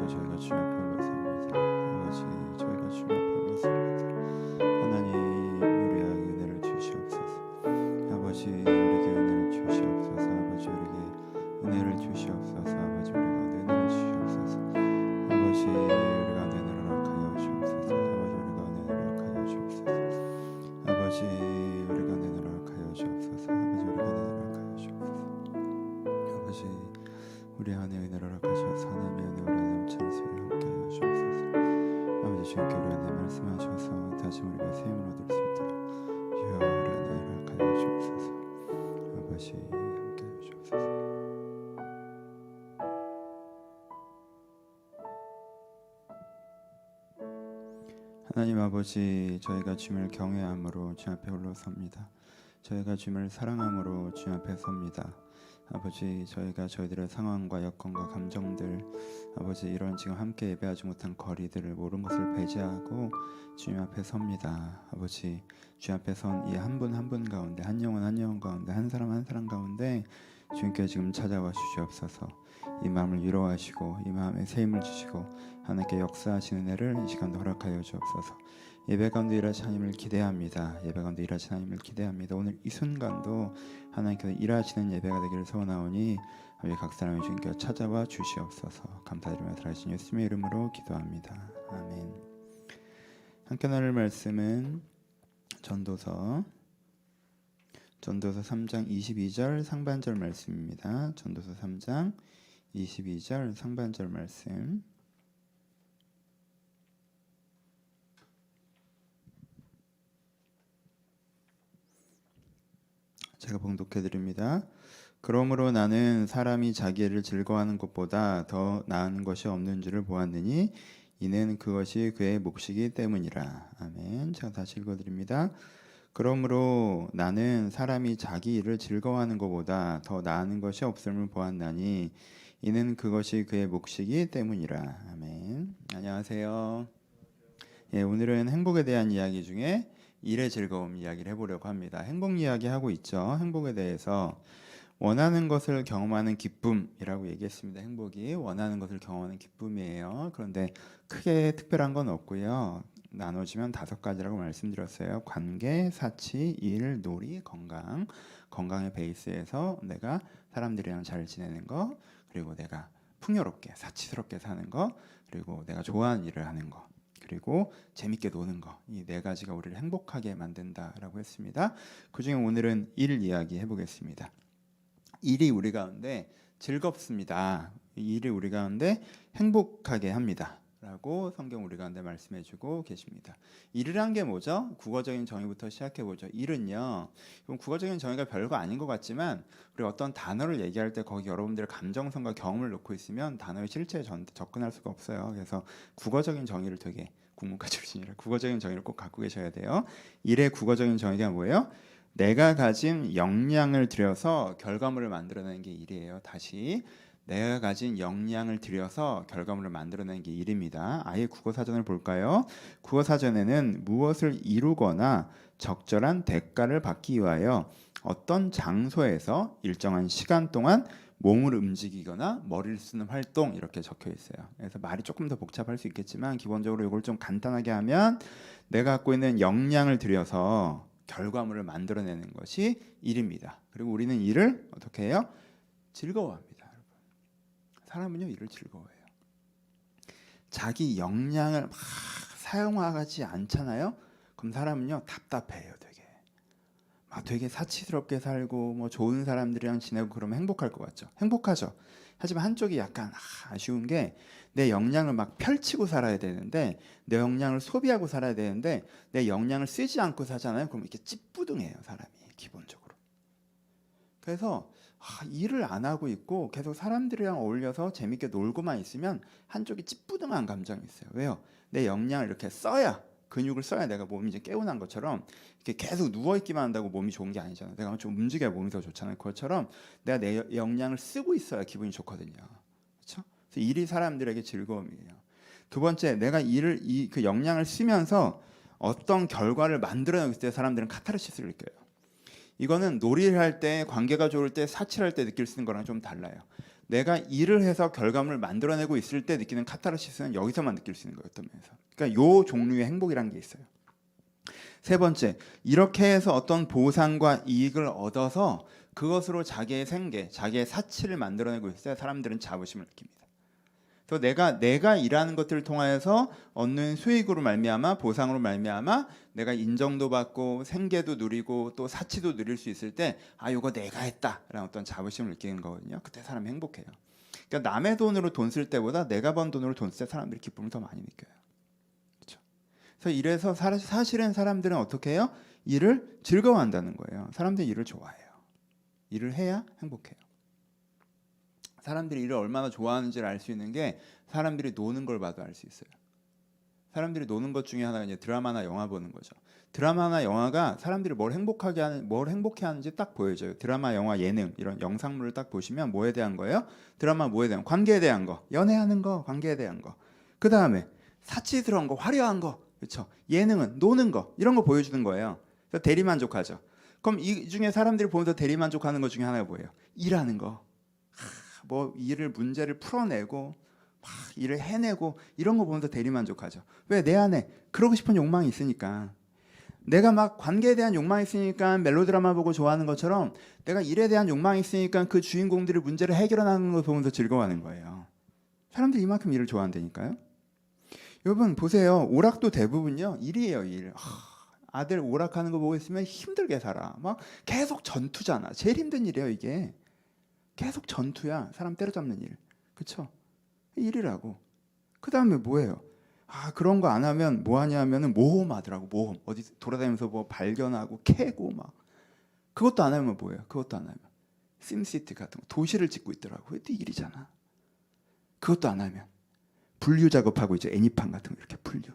저희가 주님 앞에 올라섭니다. 아버지, 저희가 주님 앞에 올라섭니다. 하나님, 우리에게 은혜를 주시옵소서. 아버지, 우리에게 은혜를 주시옵소서. 아버지, 우리에게 은혜를 주시옵소서. 아버지, 우리가 은혜를 주시옵소서. 아버지, 우리가 은혜를 허락하여 주옵소서. 아버지, 우리가 은혜를 허락하여 주옵소서. 아버지, 우리가 은혜를 허락하여 주옵소서. 아버지, 우리 안에 은혜를 허락하셔서 하나님의 은혜로 넘치는 함께하여 주옵소서. 아버지, 주님께 우리 안에 말씀하셔서 다시 우리가 세움을 얻을 수 있도록 주여 우리 안에 은혜를 허락하여 주옵소서. 아버지, 함께하여 주옵소서. 하나님 아버지, 저희가 주님을 경외함으로 주님 앞에 올라섭니다. 저희가 주님을 사랑함으로 주님 앞에 섭니다. 아버지, 저희가 저희들의 상황과 여건과 감정들, 아버지, 이런 지금 함께 예배하지 못한 거리들을 모든 것을 배제하고 주님 앞에 섭니다. 아버지, 주님 앞에 선 이 한 분 한 분 가운데, 한 영혼 한 영혼 가운데, 한 사람 한 사람 가운데 주님께 지금 찾아와 주시옵소서. 이 마음을 위로하시고 이 마음에 새 힘을 주시고 하나님께 역사하시는 은혜를 이 시간도 허락하여 주옵소서. 예배 가운데 일하신 하나님을 기대합니다. 예배 가운데 일하신 하나님을 기대합니다. 오늘 이 순간도 하나님께서 일하시는 예배가 되기를 소원하오니 우리 각 사람의 주님께 찾아와 주시옵소서. 감사드리며 살아계신 예수님의 이름으로 기도합니다. 아멘. 함께 나눌 말씀은 전도서 3장 22절 상반절 말씀입니다. 전도서 3장 22절 상반절 말씀. 제가 봉독해 드립니다. 그러므로 나는 사람이 자기를 즐거워하는 것보다 더 나은 것이 없는 줄을 보았느니 이는 그것이 그의 몫이기 때문이라. 아멘. 제가 다시 읽어 드립니다. 그러므로 나는 사람이 자기 일을 즐거워하는 것보다 더 나은 것이 없음을 보았나니 이는 그것이 그의 몫이기 때문이라. 아멘. 안녕하세요. 예, 오늘은 행복에 대한 이야기 중에 일의 즐거움 이야기를 해보려고 합니다. 행복 이야기 하고 있죠. 행복에 대해서 원하는 것을 경험하는 기쁨이라고 얘기했습니다. 행복이 원하는 것을 경험하는 기쁨이에요. 그런데 크게 특별한 건 없고요. 나눠지면 5가지라고 말씀드렸어요. 관계, 사치, 일, 놀이, 건강. 건강의 베이스에서 내가 사람들이랑 잘 지내는 거, 그리고 내가 풍요롭게 사치스럽게 사는 거, 그리고 내가 좋아하는 일을 하는 거, 그리고 재밌게 노는 거. 이 4가지가 우리를 행복하게 만든다라고 했습니다. 그중에 오늘은 일 이야기 해보겠습니다. 일이 우리 가운데 즐겁습니다. 일이 우리 가운데 행복하게 합니다. 라고 성경 우리 가운데 말씀해주고 계십니다. 일이란 게 뭐죠? 국어적인 정의부터 시작해보죠. 일은요, 국어적인 정의가 별거 아닌 것 같지만 우리 어떤 단어를 얘기할 때 거기 여러분들의 감정성과 경험을 넣고 있으면 단어의 실체에 접근할 수가 없어요. 그래서 국어적인 정의를 되게 국문과 출신이라 국어적인 정의를 꼭 갖고 계셔야 돼요. 일의 국어적인 정의가 뭐예요? 내가 가진 역량을 들여서 결과물을 만들어내는 게 일이에요. 다시 내가 가진 역량을 들여서 결과물을 만들어내는 게 일입니다. 아예 국어사전을 볼까요? 국어사전에는 무엇을 이루거나 적절한 대가를 받기 위하여 어떤 장소에서 일정한 시간 동안 몸을 움직이거나 머리를 쓰는 활동 이렇게 적혀 있어요. 그래서 말이 조금 더 복잡할 수 있겠지만 기본적으로 이걸 좀 간단하게 하면 내가 갖고 있는 역량을 들여서 결과물을 만들어내는 것이 일입니다. 그리고 우리는 일을 어떻게 해요? 즐거워합니다. 사람은요, 일을 즐거워해요. 자기 역량을 막 사용하지 않잖아요. 그럼 사람은요, 답답해요. 되게 사치스럽게 살고 뭐 좋은 사람들이랑 지내고 그러면 행복할 것 같죠. 행복하죠. 하지만 한쪽이 약간 아쉬운 게 내 역량을 막 펼치고 살아야 되는데, 내 역량을 소비하고 살아야 되는데 내 역량을 쓰지 않고 사잖아요. 그럼 이렇게 찌뿌둥해요, 사람이 기본적으로. 그래서 일을 안 하고 있고 계속 사람들이랑 어울려서 재밌게 놀고만 있으면 한쪽이 찌뿌둥한 감정이 있어요. 왜요? 내 역량을 이렇게 써야, 근육을 써야 내가 몸이 이제 깨어난 것처럼 이렇게 계속 누워있기만 한다고 몸이 좋은 게 아니잖아요. 내가 좀 움직여야 몸이 더 좋잖아요. 그것처럼 내가 내 역량을 쓰고 있어야 기분이 좋거든요. 그렇죠? 그래서 일이 사람들에게 즐거움이에요. 두 번째, 내가 그 역량을 쓰면서 어떤 결과를 만들어내고 있을 때 사람들은 카타르시스를 느껴요. 이거는 놀이를 할 때, 관계가 좋을 때, 사치를 할 때 느낄 수 있는 거랑 좀 달라요. 내가 일을 해서 결과물을 만들어내고 있을 때 느끼는 카타르시스는 여기서만 느낄 수 있는 거예요. 어떤 면에서. 그러니까 요 종류의 행복이라는 게 있어요. 세 번째, 이렇게 해서 어떤 보상과 이익을 얻어서 그것으로 자기의 생계, 자기의 사치를 만들어내고 있을 때 사람들은 자부심을 느낍니다. 그래서 내가 일하는 것들을 통하여서 얻는 수익으로 말미암아, 보상으로 말미암아 내가 인정도 받고 생계도 누리고 또 사치도 누릴 수 있을 때 이거 내가 했다라는 어떤 자부심을 느끼는 거거든요. 그때 사람이 행복해요. 그러니까 남의 돈으로 돈 쓸 때보다 내가 번 돈으로 돈 쓸 때 사람들이 기쁨을 더 많이 느껴요. 그렇죠? 그래서 이래서 사실은 사람들은 어떻게 해요? 일을 즐거워한다는 거예요. 사람들이 일을 좋아해요. 일을 해야 행복해요. 사람들이 일을 얼마나 좋아하는지를 알 수 있는 게 사람들이 노는 걸 봐도 알 수 있어요. 사람들이 노는 것 중에 하나가 이제 드라마나 영화 보는 거죠. 드라마나 영화가 사람들이 뭘 행복해 하는지 딱 보여줘요. 드라마, 영화, 예능 이런 영상물을 딱 보시면 뭐에 대한 거예요? 드라마 뭐에 대한 관계에 대한 거, 연애하는 거, 관계에 대한 거. 그 다음에 사치스러운 거, 화려한 거, 그렇죠? 예능은 노는 거 이런 거 보여주는 거예요. 그래서 대리만족하죠. 그럼 이 중에 사람들이 보면서 대리만족하는 것 중에 하나가 뭐예요? 일하는 거. 뭐 일을 문제를 풀어내고 막 일을 해내고 이런 거 보면서 대리만족하죠. 왜? 내 안에 그러고 싶은 욕망이 있으니까. 내가 막 관계에 대한 욕망이 있으니까 멜로드라마 보고 좋아하는 것처럼 내가 일에 대한 욕망이 있으니까 그 주인공들이 문제를 해결하는 걸 보면서 즐거워하는 거예요. 사람들이 이만큼 일을 좋아한다니까요. 여러분 보세요. 오락도 대부분요 일이에요. 일. 아들 오락하는 거 보고 있으면 힘들게 살아. 막 계속 전투잖아. 제일 힘든 일이에요 이게. 계속 전투야. 사람 때려잡는 일. 그쵸? 일이라고. 그 다음에 뭐예요? 그런 거 안 하면 뭐 하냐 하면은 모험하더라고. 모험. 어디 돌아다니면서 뭐 발견하고 캐고 막. 그것도 안 하면 뭐예요? 그것도 안 하면 심시티 같은 거. 도시를 짓고 있더라고. 그것도 일이잖아. 그것도 안 하면 분류 작업하고 이제 애니팡 같은 거 이렇게 분류.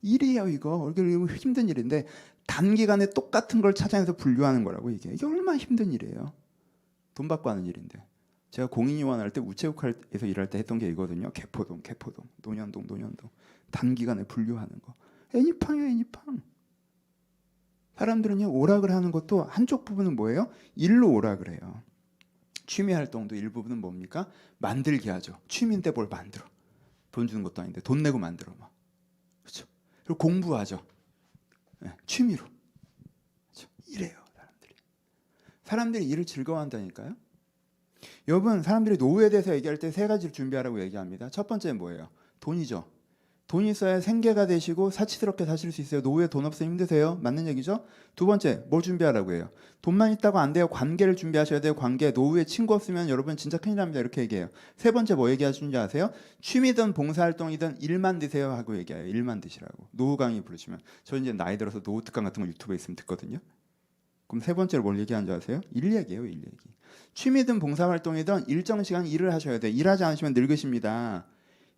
일이에요 이거. 이게 힘든 일인데 단기간에 똑같은 걸 찾아내서 분류하는 거라고 이게. 이게 얼마나 힘든 일이에요. 돈 받고 하는 일인데. 제가 공인요원 할 때 우체국에서 일할 때 했던 게 이거든요. 개포동, 논현동. 단기간에 분류하는 거. 애니팡이야, 애니팡. 사람들은요, 오락을 하는 것도 한쪽 부분은 뭐예요? 일로 오락을 해요. 취미 활동도 일부분은 뭡니까? 만들기 하죠. 취미인데 뭘 만들어. 돈 주는 것도 아닌데 돈 내고 만들어 막. 그렇죠? 그리고 공부하죠. 네, 취미로. 그렇죠? 이래요. 사람들이 일을 즐거워한다니까요. 여러분 사람들이 노후에 대해서 얘기할 때 세 가지를 준비하라고 얘기합니다. 첫 번째는 뭐예요? 돈이죠. 돈 있어야 생계가 되시고 사치스럽게 사실 수 있어요. 노후에 돈 없으면 힘드세요. 맞는 얘기죠. 두 번째 뭘 준비하라고 해요? 돈만 있다고 안 돼요. 관계를 준비하셔야 돼요. 관계. 노후에 친구 없으면 여러분 진짜 큰일 납니다. 이렇게 얘기해요. 세 번째 뭐 얘기하시는지 아세요? 취미든 봉사활동이든 일만 드세요 하고 얘기해요. 일만 드시라고. 노후 강의 부르시면. 저 이제 나이 들어서 노후 특강 같은 거 유튜브에 있으면 듣거든요. 그럼 세 번째로 뭘 얘기하는지 아세요? 일 얘기예요. 일 얘기. 취미든 봉사활동이든 일정 시간 일을 하셔야 돼요. 일하지 않으시면 늙으십니다.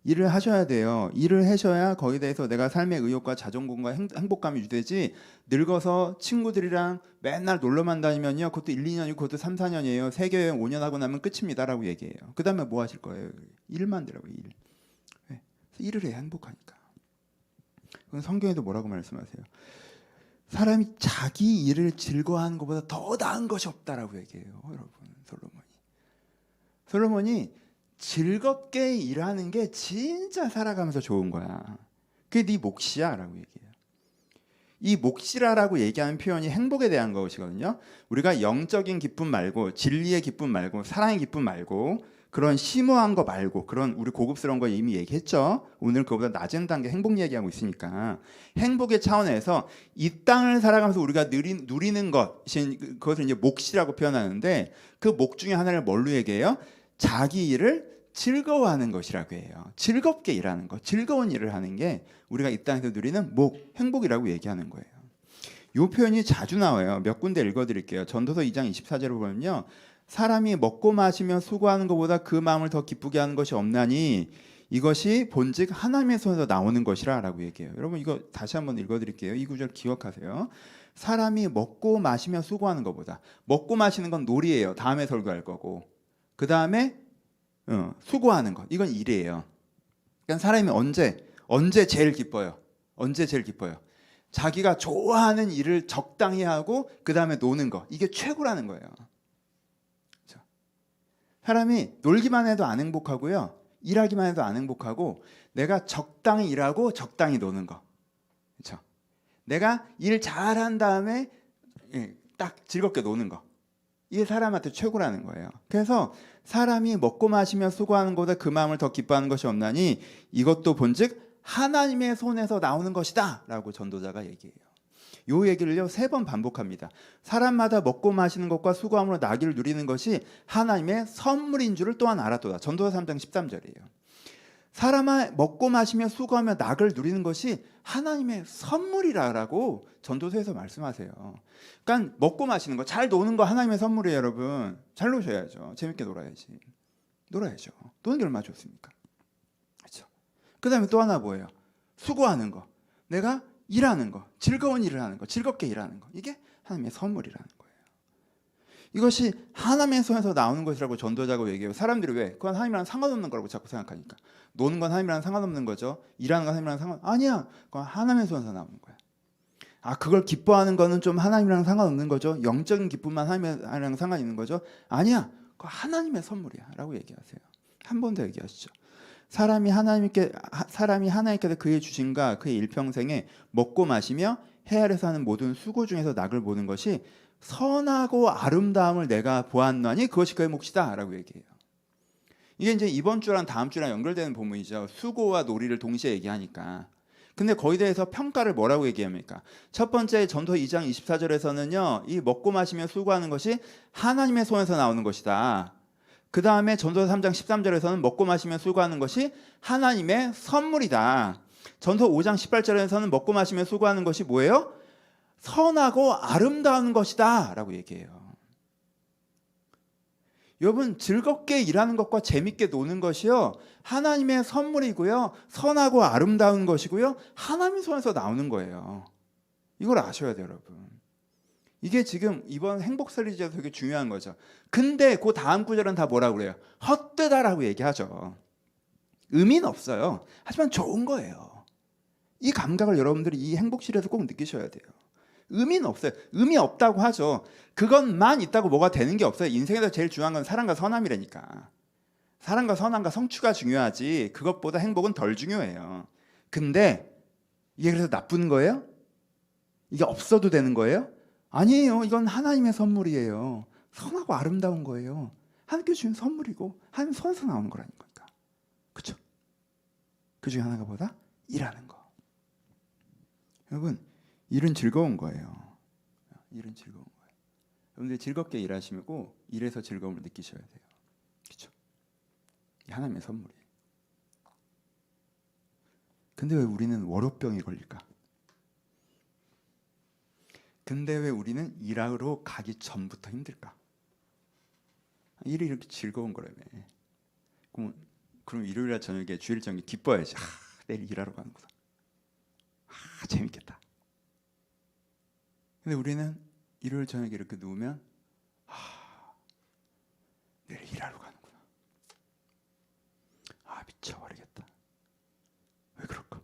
일을 하셔야 돼요. 일을 하셔야 거기에 대해서 내가 삶의 의욕과 자존감과 행복감이 유지되지. 늙어서 친구들이랑 맨날 놀러만 다니면요. 그것도 1, 2년이고 그것도 3, 4년이에요. 세계여행 5년 하고 나면 끝입니다라고 얘기해요. 그 다음에 뭐 하실 거예요? 일만 하라고 일. 네. 일을 해야 행복하니까. 그건 성경에도 뭐라고 말씀하세요? 사람이 자기 일을 즐거워하는 것보다 더 나은 것이 없다라고 얘기해요. 여러분 솔로몬이 즐겁게 일하는 게 진짜 살아가면서 좋은 거야. 그게 네 몫이야 라고 얘기해요. 이 몫이라고 얘기하는 표현이 행복에 대한 것이거든요. 우리가 영적인 기쁨 말고 진리의 기쁨 말고 사랑의 기쁨 말고 그런 심오한 거 말고 그런 우리 고급스러운 거 이미 얘기했죠. 오늘 그거보다 낮은 단계 행복 얘기하고 있으니까 행복의 차원에서 이 땅을 살아가면서 우리가 누리는 것이 그것을 이제 몫이라고 표현하는데 그 몫 중에 하나를 뭘로 얘기해요? 자기 일을 즐거워하는 것이라고 해요. 즐겁게 일하는 것, 즐거운 일을 하는 게 우리가 이 땅에서 누리는 행복이라고 얘기하는 거예요. 이 표현이 자주 나와요. 몇 군데 읽어드릴게요. 전도서 2장 24절을 보면요. 사람이 먹고 마시며 수고하는 것보다 그 마음을 더 기쁘게 하는 것이 없나니 이것이 본즉 하나님의 손에서 나오는 것이라 라고 얘기해요. 여러분 이거 다시 한번 읽어드릴게요. 이 구절 기억하세요. 사람이 먹고 마시며 수고하는 것보다. 먹고 마시는 건 놀이예요. 다음에 설교할 거고. 그 다음에 수고하는 것. 이건 일이에요. 그러니까 사람이 언제 제일 기뻐요? 언제 제일 기뻐요? 자기가 좋아하는 일을 적당히 하고 그 다음에 노는 거. 이게 최고라는 거예요. 사람이 놀기만 해도 안 행복하고요. 일하기만 해도 안 행복하고 내가 적당히 일하고 적당히 노는 거. 그렇죠? 내가 일 잘한 다음에 딱 즐겁게 노는 거. 이게 사람한테 최고라는 거예요. 그래서 사람이 먹고 마시며 수고하는 것보다 그 마음을 더 기뻐하는 것이 없나니 이것도 본즉 하나님의 손에서 나오는 것이다 라고 전도자가 얘기해요. 요 얘기를요 3번 반복합니다. 사람마다 먹고 마시는 것과 수고함으로 나기를 누리는 것이 하나님의 선물인 줄을 또한 알았도다. 전도서 3장 13절이에요. 사람아 먹고 마시며 수고하며 낙을 누리는 것이 하나님의 선물이라고 전도서에서 말씀하세요. 그러니까 먹고 마시는 거, 잘 노는 거 하나님의 선물이에요, 여러분. 잘 노셔야죠. 재밌게 놀아야지. 놀아야죠. 노는 게 얼마나 좋습니까? 그렇죠. 그다음에 또 하나 뭐예요? 수고하는 거. 내가 일하는 거, 즐거운 일을 하는 거, 즐겁게 일하는 거. 이게 하나님의 선물이라는 거예요. 이것이 하나님의 손에서 나오는 것이라고 전도자가 얘기해요. 사람들이 왜? 그건 하나님이랑 상관없는 거라고 자꾸 생각하니까. 노는 건 하나님이랑 상관없는 거죠. 일하는 건 하나님이랑 아니야. 그건 하나님의 손에서 나오는 거야. 아, 그걸 기뻐하는 거는 좀 하나님이랑 상관없는 거죠. 영적인 기쁨만 하나님이랑 상관 있는 거죠. 아니야. 그거 하나님의 선물이야 라고 얘기하세요. 한 번 더 얘기하시죠. 사람이 하나님께서 그의 주신과 그의 일평생에 먹고 마시며 해 아래서 하는 모든 수고 중에서 낙을 보는 것이 선하고 아름다움을 내가 보았나니 그것이 그의 몫이다 라고 얘기해요. 이게 이제 이번 주랑 다음 주랑 연결되는 본문이죠. 수고와 놀이를 동시에 얘기하니까. 근데 거기에 대해서 평가를 뭐라고 얘기합니까? 첫 번째 전도 2장 24절에서는요. 이 먹고 마시며 수고하는 것이 하나님의 손에서 나오는 것이다. 그 다음에 전도서 3장 13절에서는 먹고 마시며 수고하는 것이 하나님의 선물이다. 전도 5장 18절에서는 먹고 마시며 수고하는 것이 뭐예요? 선하고 아름다운 것이다 라고 얘기해요. 여러분, 즐겁게 일하는 것과 재밌게 노는 것이요 하나님의 선물이고요 선하고 아름다운 것이고요 하나님 손에서 나오는 거예요. 이걸 아셔야 돼요, 여러분. 이게 지금 이번 행복 시리즈에서 되게 중요한 거죠. 근데 그 다음 구절은 다 뭐라고 그래요? 헛되다라고 얘기하죠. 의미는 없어요. 하지만 좋은 거예요. 이 감각을 여러분들이 이 행복 시리즈에서 꼭 느끼셔야 돼요. 의미는 없어요. 의미 없다고 하죠. 그것만 있다고 뭐가 되는 게 없어요. 인생에서 제일 중요한 건 사랑과 선함이라니까. 사랑과 선함과 성취가 중요하지 그것보다 행복은 덜 중요해요. 근데 이게 그래서 나쁜 거예요? 이게 없어도 되는 거예요? 아니에요. 이건 하나님의 선물이에요. 선하고 아름다운 거예요. 하나님께 주신 선물이고 하나님 손에서 나오는 거라니까. 그렇죠? 그 중에 하나가 뭐다? 일하는 거. 여러분, 일은 즐거운 거예요. 일은 즐거운 거예요. 여러분들 즐겁게 일하시고 일에서 즐거움을 느끼셔야 돼요. 그렇죠? 하나님의 선물이에요. 근데 왜 우리는 월요병에 걸릴까? 근데 왜 우리는 일하러 가기 전부터 힘들까? 일이 이렇게 즐거운 거라며. 그럼 일요일날 저녁에 주일 저녁에 기뻐야지. 내일 일하러 가는구나. 재밌겠다. 근데 우리는 일요일 저녁에 이렇게 누우면 내일 일하러 가는구나. 미쳐버리겠다. 왜 그럴까?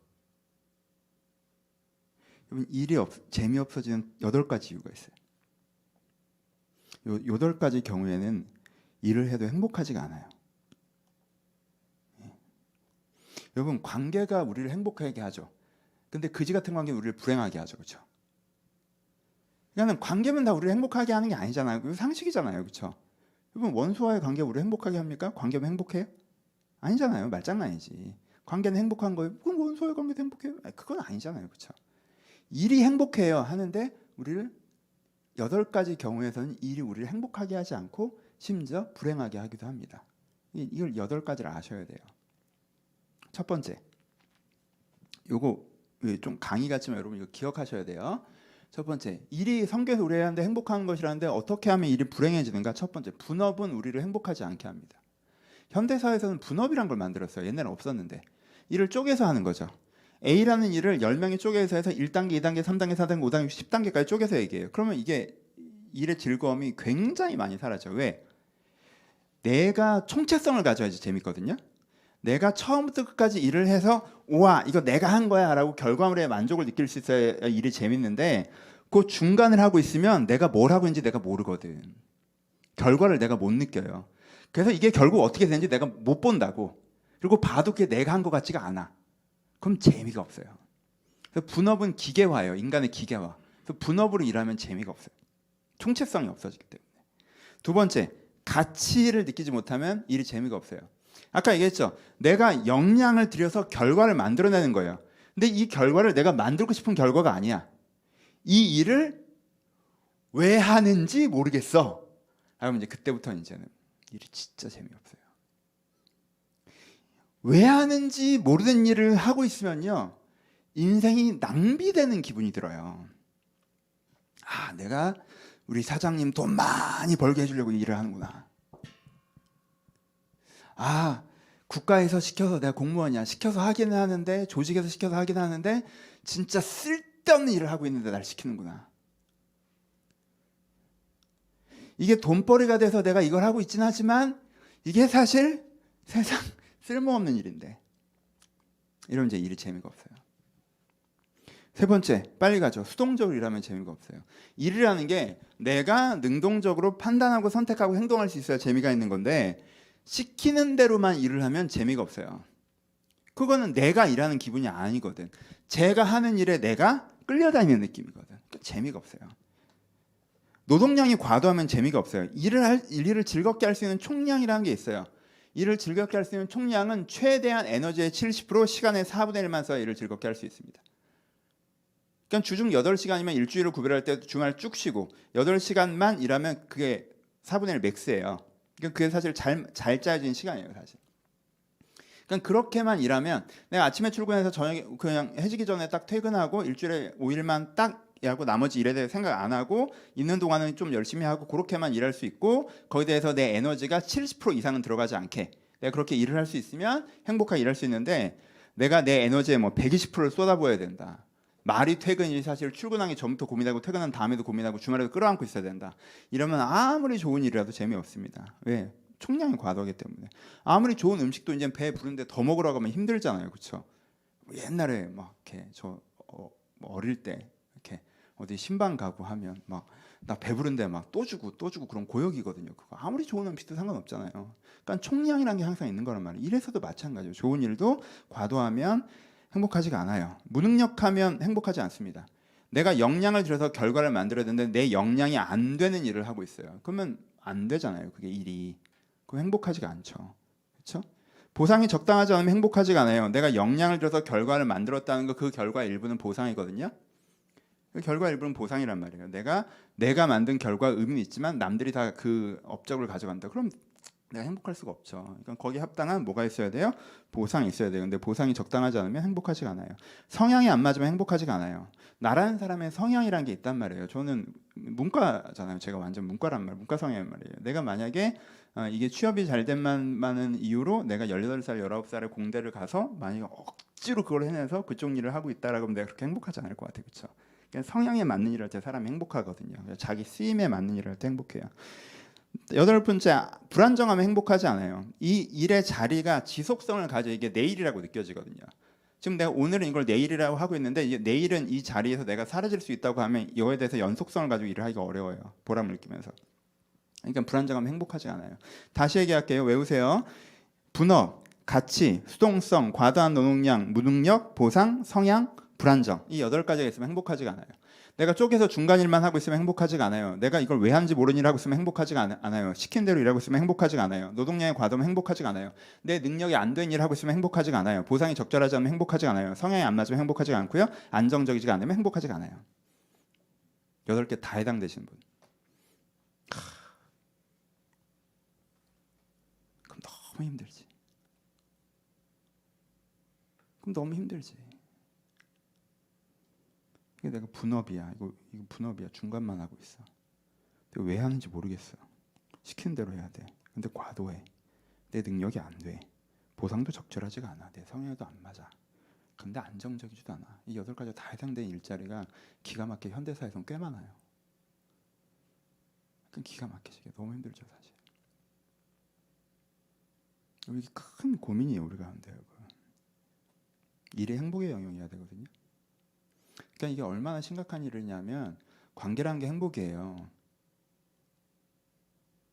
여러분, 일이 재미없어지는 8가지 이유가 있어요. 요 8가지 경우에는 일을 해도 행복하지가 않아요. 여러분, 관계가 우리를 행복하게 하죠. 근데 그지 같은 관계는 우리를 불행하게 하죠. 그렇죠? 그러니까 관계면 다 우리를 행복하게 하는 게 아니잖아요. 그거 상식이잖아요. 그렇죠? 여러분, 원수와의 관계 우리를 행복하게 합니까? 관계면 행복해요? 아니잖아요. 말장난이지. 관계는 행복한 거예요. 그럼 원수와의 관계도 행복해요? 그건 아니잖아요. 그렇죠? 일이 행복해요 하는데 우리를 8가지 경우에서는 일이 우리를 행복하게 하지 않고 심지어 불행하게 하기도 합니다. 이걸 8가지를 아셔야 돼요. 첫 번째, 요거 좀 강의 같지만 여러분 이거 기억하셔야 돼요. 첫 번째, 일이 성경에서 우리한테 행복한 것이라는데 어떻게 하면 일이 불행해지는가? 첫 번째, 분업은 우리를 행복하지 않게 합니다. 현대사회에서는 분업이란 걸 만들었어요. 옛날엔 없었는데. 일을 쪼개서 하는 거죠. A라는 일을 10명이 쪼개서 해서 1단계, 2단계, 3단계, 4단계, 5단계, 10단계까지 쪼개서 얘기해요. 그러면 이게 일의 즐거움이 굉장히 많이 사라져. 왜? 내가 총체성을 가져야지 재밌거든요. 내가 처음부터 끝까지 일을 해서 우와 이거 내가 한 거야 라고 결과물에 만족을 느낄 수 있어야 일이 재밌는데 그 중간을 하고 있으면 내가 뭘 하고 있는지 내가 모르거든. 결과를 내가 못 느껴요. 그래서 이게 결국 어떻게 되는지 내가 못 본다고. 그리고 봐도 그게 내가 한 것 같지가 않아. 그럼 재미가 없어요. 그래서 분업은 기계화예요. 인간의 기계화. 그래서 분업으로 일하면 재미가 없어요. 총체성이 없어지기 때문에. 두 번째, 가치를 느끼지 못하면 일이 재미가 없어요. 아까 얘기했죠. 내가 역량을 들여서 결과를 만들어내는 거예요. 근데 이 결과를 내가 만들고 싶은 결과가 아니야. 이 일을 왜 하는지 모르겠어. 그러면 이제 그때부터 이제는 일이 진짜 재미없어요. 왜 하는지 모르는 일을 하고 있으면요, 인생이 낭비되는 기분이 들어요. 아, 내가 우리 사장님 돈 많이 벌게 해주려고 일을 하는구나. 아, 국가에서 시켜서 내가 공무원이야. 시켜서 하기는 하는데, 조직에서 시켜서 하기는 하는데 진짜 쓸데없는 일을 하고 있는데 날 시키는구나. 이게 돈벌이가 돼서 내가 이걸 하고 있긴 하지만 이게 사실 세상 쓸모없는 일인데, 이러면 이제 일이 재미가 없어요. 세 번째, 빨리 가죠. 수동적으로 일하면 재미가 없어요. 일이라는 게 내가 능동적으로 판단하고 선택하고 행동할 수 있어야 재미가 있는 건데, 시키는 대로만 일을 하면 재미가 없어요. 그거는 내가 일하는 기분이 아니거든. 제가 하는 일에 내가 끌려다니는 느낌이거든. 그러니까 재미가 없어요. 노동량이 과도하면 재미가 없어요. 일을 즐겁게 할 수 있는 총량이라는 게 있어요. 일을 즐겁게 할 수 있는 총량은 최대한 에너지의 70%, 시간의 4분의 1만 써야 일을 즐겁게 할 수 있습니다. 그러니까 주중 8시간이면 일주일을 구별할 때 주말 쭉 쉬고 8시간만 일하면 그게 4분의 1 맥스예요. 그러니까 그게 사실 잘 짜여진 시간이에요, 사실. 그러니까 그렇게만 일하면 내가 아침에 출근해서 저녁에 그냥 해지기 전에 딱 퇴근하고 일주일에 5일만 딱 일하고 나머지 일에 대해 생각 안 하고 있는 동안은 좀 열심히 하고 그렇게만 일할 수 있고, 거기에 대해서 내 에너지가 70% 이상은 들어가지 않게 내가 그렇게 일을 할 수 있으면 행복하게 일할 수 있는데, 내가 내 에너지에 뭐 120%를 쏟아부어야 된다. 말이 퇴근이 사실 출근하기 전부터 고민하고 퇴근한 다음에도 고민하고 주말에도 끌어안고 있어야 된다. 이러면 아무리 좋은 일이라도 재미없습니다. 왜? 총량이 과도하기 때문에. 아무리 좋은 음식도 이제 배 부른데 더 먹으라고 하면 힘들잖아요, 그렇죠? 옛날에 막 이렇게 어릴 때 이렇게 어디 신방 가고 하면 막 나 배부른데 막 또 주고 그런 고역이거든요. 그거 아무리 좋은 음식도 상관없잖아요. 그러니까 총량이라는 게 항상 있는 거란 말이에요. 일에서도 마찬가지예요. 좋은 일도 과도하면 행복하지가 않아요. 무능력하면 행복하지 않습니다. 내가 역량을 들여서 결과를 만들어야 되는데 내 역량이 안 되는 일을 하고 있어요. 그러면 안 되잖아요. 그게 일이. 그럼 행복하지가 않죠. 그렇죠? 보상이 적당하지 않으면 행복하지가 않아요. 내가 역량을 들여서 결과를 만들었다는 거, 그 결과의 일부는 보상이거든요. 그 결과 일부는 보상이란 말이에요. 내가 만든 결과 의미는 있지만 남들이 다 그 업적을 가져간다. 그럼 내가 행복할 수가 없죠. 그러니까 거기에 합당한 뭐가 있어야 돼요? 보상이 있어야 돼요. 근데 보상이 적당하지 않으면 행복하지가 않아요. 성향이 안 맞으면 행복하지가 않아요. 나라는 사람의 성향이란 게 있단 말이에요. 저는 문과잖아요. 제가 완전 문과란 말, 문과 성향이란 말이에요. 내가 만약에 이게 취업이 잘 된 만한 이유로 내가 18살, 19살에 공대를 가서 만약에 억지로 그걸 해내서 그쪽 일을 하고 있다라고 하면 내가 그렇게 행복하지 않을 것 같아요. 그렇죠? 그러니까 성향에 맞는 일을 할 때 사람이 행복하거든요. 자기 쓰임에 맞는 일을 할 때 행복해요. 여덟 번째, 불안정하면 행복하지 않아요. 이 일의 자리가 지속성을 가져 이게 내일이라고 느껴지거든요. 지금 내가 오늘은 이걸 내일이라고 하고 있는데 이제 내일은 이 자리에서 내가 사라질 수 있다고 하면 이거에 대해서 연속성을 가지고 일을 하기가 어려워요. 보람을 느끼면서. 그러니까 불안정하면 행복하지 않아요. 다시 얘기할게요. 외우세요. 분업, 가치, 수동성, 과도한 노동량, 무능력, 보상, 성향, 불안정. 이 8가지가 있으면 행복하지가 않아요. 내가 쪼개서 중간 일만 하고 있으면 행복하지가 않아요. 내가 이걸 왜 하는지 모르는 일 하고 있으면 행복하지가 않아요. 시킨 대로 일하고 있으면 행복하지가 않아요. 노동량이 과도하면 행복하지가 않아요. 내 능력이 안 된 일 하고 있으면 행복하지가 않아요. 보상이 적절하지 않으면 행복하지가 않아요. 성향이 안 맞으면 행복하지가 않고요. 안정적이지가 않으면 행복하지가 않아요. 8개 다 해당되시는 분. 그럼 너무 힘들지. 그럼 너무 힘들지. 이게 내가 분업이야. 이거 분업이야. 중간만 하고 있어. 근데 왜 하는지 모르겠어. 시키는 대로 해야 돼. 근데 과도해. 내 능력이 안 돼. 보상도 적절하지가 않아. 내 성향에도 안 맞아. 근데 안정적이지도 않아. 이 8가지가 다 해당된 일자리가 기가 막히게 현대사에서는 꽤 많아요. 기가 막히시게 너무 힘들죠, 사실. 이게 큰 고민이에요, 우리가 하는데. 일의 행복의 영역이어야 되거든요. 그러니까 이게 얼마나 심각한 일이냐면 관계라는 게 행복이에요.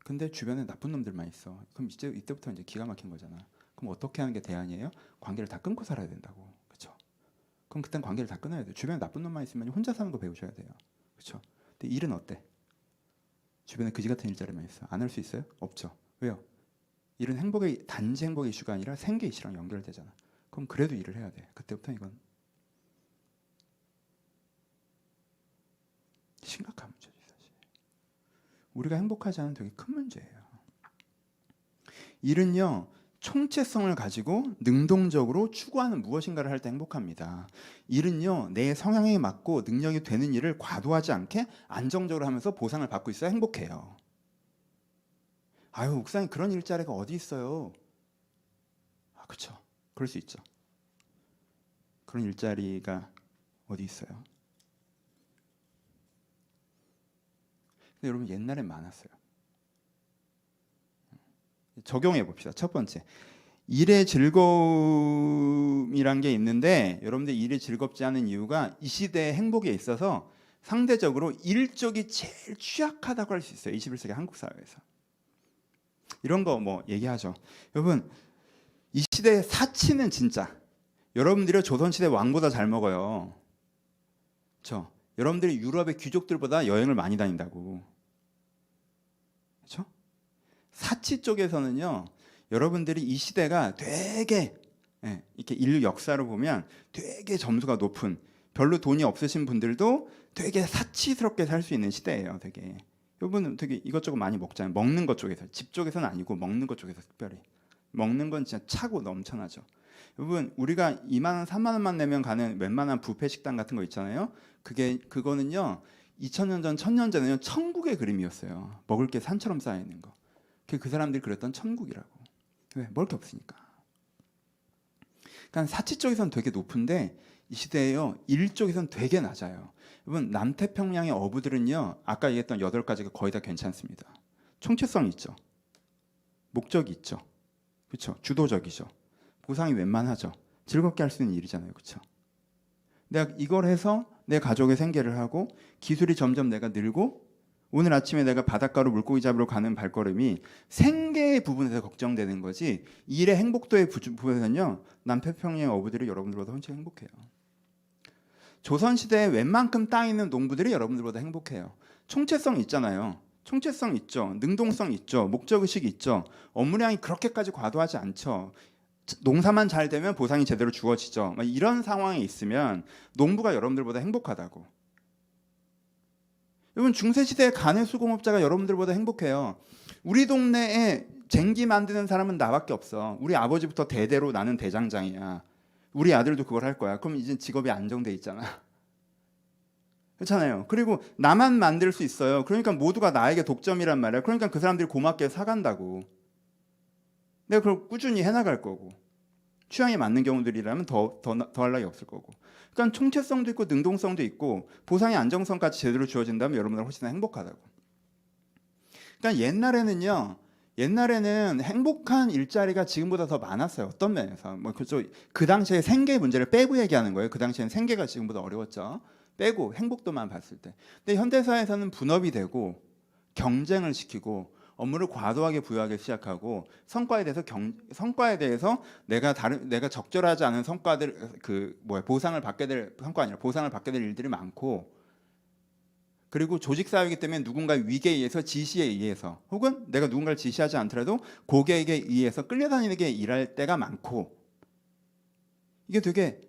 근데 주변에 나쁜 놈들만 있어. 그럼 이때부터 이제 기가 막힌 거잖아. 그럼 어떻게 하는 게 대안이에요? 관계를 다 끊고 살아야 된다고. 그렇죠? 그럼 그땐 관계를 다 끊어야 돼. 주변에 나쁜 놈만 있으면 혼자 사는 거 배우셔야 돼요. 그렇죠? 근데 일은 어때? 주변에 그지 같은 일자리만 있어. 안 할 수 있어요? 없죠. 왜요? 일은 단지 행복의 이슈가 아니라 생계 이슈랑 연결되잖아. 그럼 그래도 일을 해야 돼. 그때부터 이건 심각한 문제지 사실. 우리가 행복하지 않은 되게 큰 문제예요. 일은요, 총체성을 가지고 능동적으로 추구하는 무엇인가를 할 때 행복합니다. 일은요, 내 성향에 맞고 능력이 되는 일을 과도하지 않게 안정적으로 하면서 보상을 받고 있어야 행복해요. 아유, 옥상에 그런 일자리가 어디 있어요? 아, 그렇죠. 그럴 수 있죠. 그런 일자리가 어디 있어요? 근데 여러분 옛날엔 많았어요. 적용해 봅시다. 첫 번째, 일의 즐거움이란 게 있는데 여러분들 일이 즐겁지 않은 이유가 이 시대의 행복에 있어서 상대적으로 일 쪽이 제일 취약하다고 할 수 있어요. 21세기 한국 사회에서. 이런 거 뭐 얘기하죠. 여러분, 이 시대의 사치는 진짜 여러분들이 조선시대 왕보다 잘 먹어요. 그렇죠? 여러분들이 유럽의 귀족들보다 여행을 많이 다닌다고. 그렇죠? 사치 쪽에서는요, 여러분들이 이 시대가 되게 이렇게 인류 역사를 보면 되게 점수가 높은, 별로 돈이 없으신 분들도 되게 사치스럽게 살 수 있는 시대예요. 되게 여러분은 되게 이것저것 많이 먹잖아요. 먹는 것 쪽에서, 집 쪽에서는 아니고 먹는 것 쪽에서 특별히 먹는 건 진짜 차고 넘쳐나죠. 여러분, 우리가 2만 원, 3만 원만 내면 가는 웬만한 뷔페 식당 같은 거 있잖아요. 그거는요 2000년 전, 1000년 전에는 천국의 그림이었어요. 먹을 게 산처럼 쌓여 있는 거. 그 사람들이 그랬던 천국이라고. 왜? 먹을 게 없으니까. 그러니까 사치 쪽에서는 되게 높은데 이 시대에요 일 쪽에서는 되게 낮아요. 여러분, 남태평양의 어부들은요 아까 얘기했던 8가지가 거의 다 괜찮습니다. 총체성이 있죠. 목적이 있죠. 그렇죠? 주도적이죠. 보상이 웬만하죠. 즐겁게 할 수 있는 일이잖아요. 그렇죠? 내가 이걸 해서 내 가족의 생계를 하고 기술이 점점 내가 늘고 오늘 아침에 내가 바닷가로 물고기 잡으러 가는 발걸음이 생계의 부분에서 걱정되는 거지 일의 행복도의 부분에서는요 남태평양 어부들이 여러분들보다 훨씬 행복해요. 조선시대에 웬만큼 땅 있는 농부들이 여러분들보다 행복해요. 총체성 있잖아요. 총체성 있죠. 능동성 있죠. 목적의식이 있죠. 업무량이 그렇게까지 과도하지 않죠. 농사만 잘 되면 보상이 제대로 주어지죠. 이런 상황에 있으면 농부가 여러분들보다 행복하다고. 여러분, 중세시대의 가내수공업자가 여러분들보다 행복해요. 우리 동네에 쟁기 만드는 사람은 나밖에 없어. 우리 아버지부터 대대로 나는 대장장이야. 우리 아들도 그걸 할 거야. 그럼 이제 직업이 안정돼 있잖아. 그렇잖아요. 그리고 나만 만들 수 있어요. 그러니까 모두가 나에게 독점이란 말이야. 그러니까 그 사람들이 고맙게 사간다고. 내가 그걸 꾸준히 해나갈 거고. 취향에 맞는 경우들이라면 더 할 나위 없을 거고. 그러니까 총체성도 있고 능동성도 있고 보상의 안정성까지 제대로 주어진다면 여러분들 훨씬 행복하다고. 그러니까 옛날에는 행복한 일자리가 지금보다 더 많았어요. 어떤 면에서 뭐 그 당시에 생계 문제를 빼고 얘기하는 거예요. 그 당시에는 생계가 지금보다 어려웠죠. 빼고 행복도만 봤을 때. 근데 현대사에서는 분업이 되고 경쟁을 시키고 업무를 과도하게 부여하기 시작하고 성과에 대해서 내가 적절하지 않은 성과들 보상을 받게 될 성과 아니라 보상을 받게 될 일들이 많고 그리고 조직 사회이기 때문에 누군가의 위계에 의해서 지시에 의해서 혹은 내가 누군가를 지시하지 않더라도 고객에 의해서 끌려다니게 일할 때가 많고 이게 되게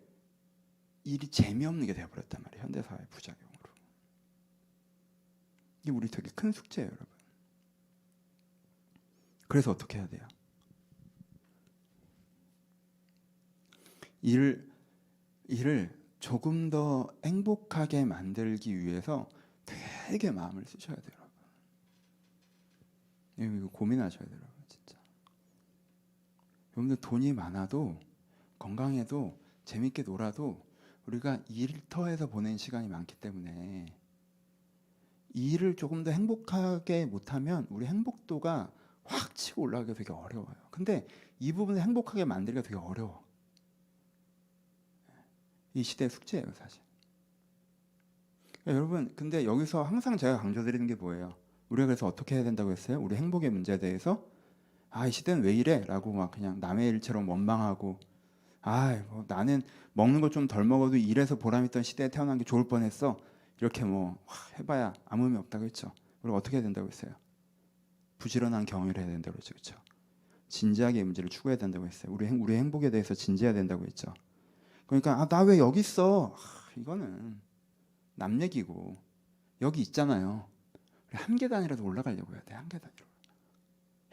일이 재미없는 게 되어버렸단 말이에요. 현대사회 부작용으로. 이게 우리 되게 큰 숙제예요, 여러분. 그래서 어떻게 해야 돼요? 일을 조금 더 행복하게 만들기 위해서 되게 마음을 쓰셔야 돼요, 여러분. 이거 고민하셔야 돼요, 여러분. 진짜. 여러분들 돈이 많아도 건강해도 재밌게 놀아도 우리가 일터에서 보낸 시간이 많기 때문에 일을 조금 더 행복하게 못하면 우리 행복도가 확 치고 올라가기가 되게 어려워요. 근데 이 부분을 행복하게 만들기가 되게 어려워. 이 시대의 숙제예요, 사실. 그러니까 여러분, 근데 여기서 항상 제가 강조드리는 게 뭐예요? 우리가 그래서 어떻게 해야 된다고 했어요? 우리 행복의 문제에 대해서 이 시대는 왜 이래? 라고 막 그냥 남의 일처럼 원망하고 뭐 나는 먹는 거 좀 덜 먹어도 이래서 보람 있던 시대에 태어난 게 좋을 뻔했어. 이렇게 해봐야 아무 의미 없다고 했죠. 우리가 어떻게 해야 된다고 했어요? 부지런한 경영을 해야 된다고 했죠. 그렇죠? 진지하게 이 문제를 추구해야 된다고 했어요. 우리 행복에 대해서 진지해야 된다고 했죠. 그러니까 나 왜 여기 있어? 이거는 남 얘기고 여기 있잖아요. 한 계단이라도 올라가려고 해야 돼. 한 계단이라도.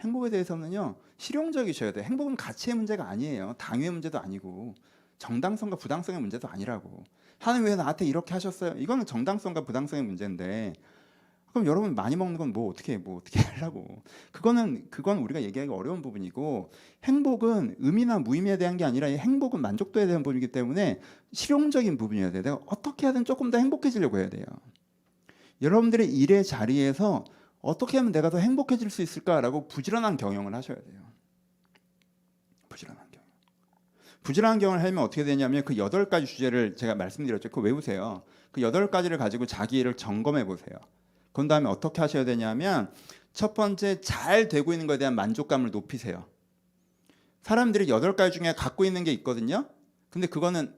행복에 대해서는요 실용적이셔야 돼. 행복은 가치의 문제가 아니에요. 당위의 문제도 아니고 정당성과 부당성의 문제도 아니라고. 하나님 왜 나한테 이렇게 하셨어요? 이거는 정당성과 부당성의 문제인데 그럼 여러분 많이 먹는 건 어떻게 하려고? 그건 우리가 얘기하기 어려운 부분이고 행복은 의미나 무의미에 대한 게 아니라 이 행복은 만족도에 대한 부분이기 때문에 실용적인 부분이어야 돼요. 내가 어떻게 하든 조금 더 행복해지려고 해야 돼요. 여러분들의 일의 자리에서 어떻게 하면 내가 더 행복해질 수 있을까라고 부지런한 경영을 하셔야 돼요. 부지런한 경영을 하면 어떻게 되냐면 그 8가지 주제를 제가 말씀드렸죠. 그거 외우세요. 그 8가지를 가지고 자기 일을 점검해 보세요. 그런 다음에 어떻게 하셔야 되냐면 첫 번째 잘 되고 있는 것에 대한 만족감을 높이세요. 사람들이 8가지 중에 갖고 있는 게 있거든요. 근데 그거는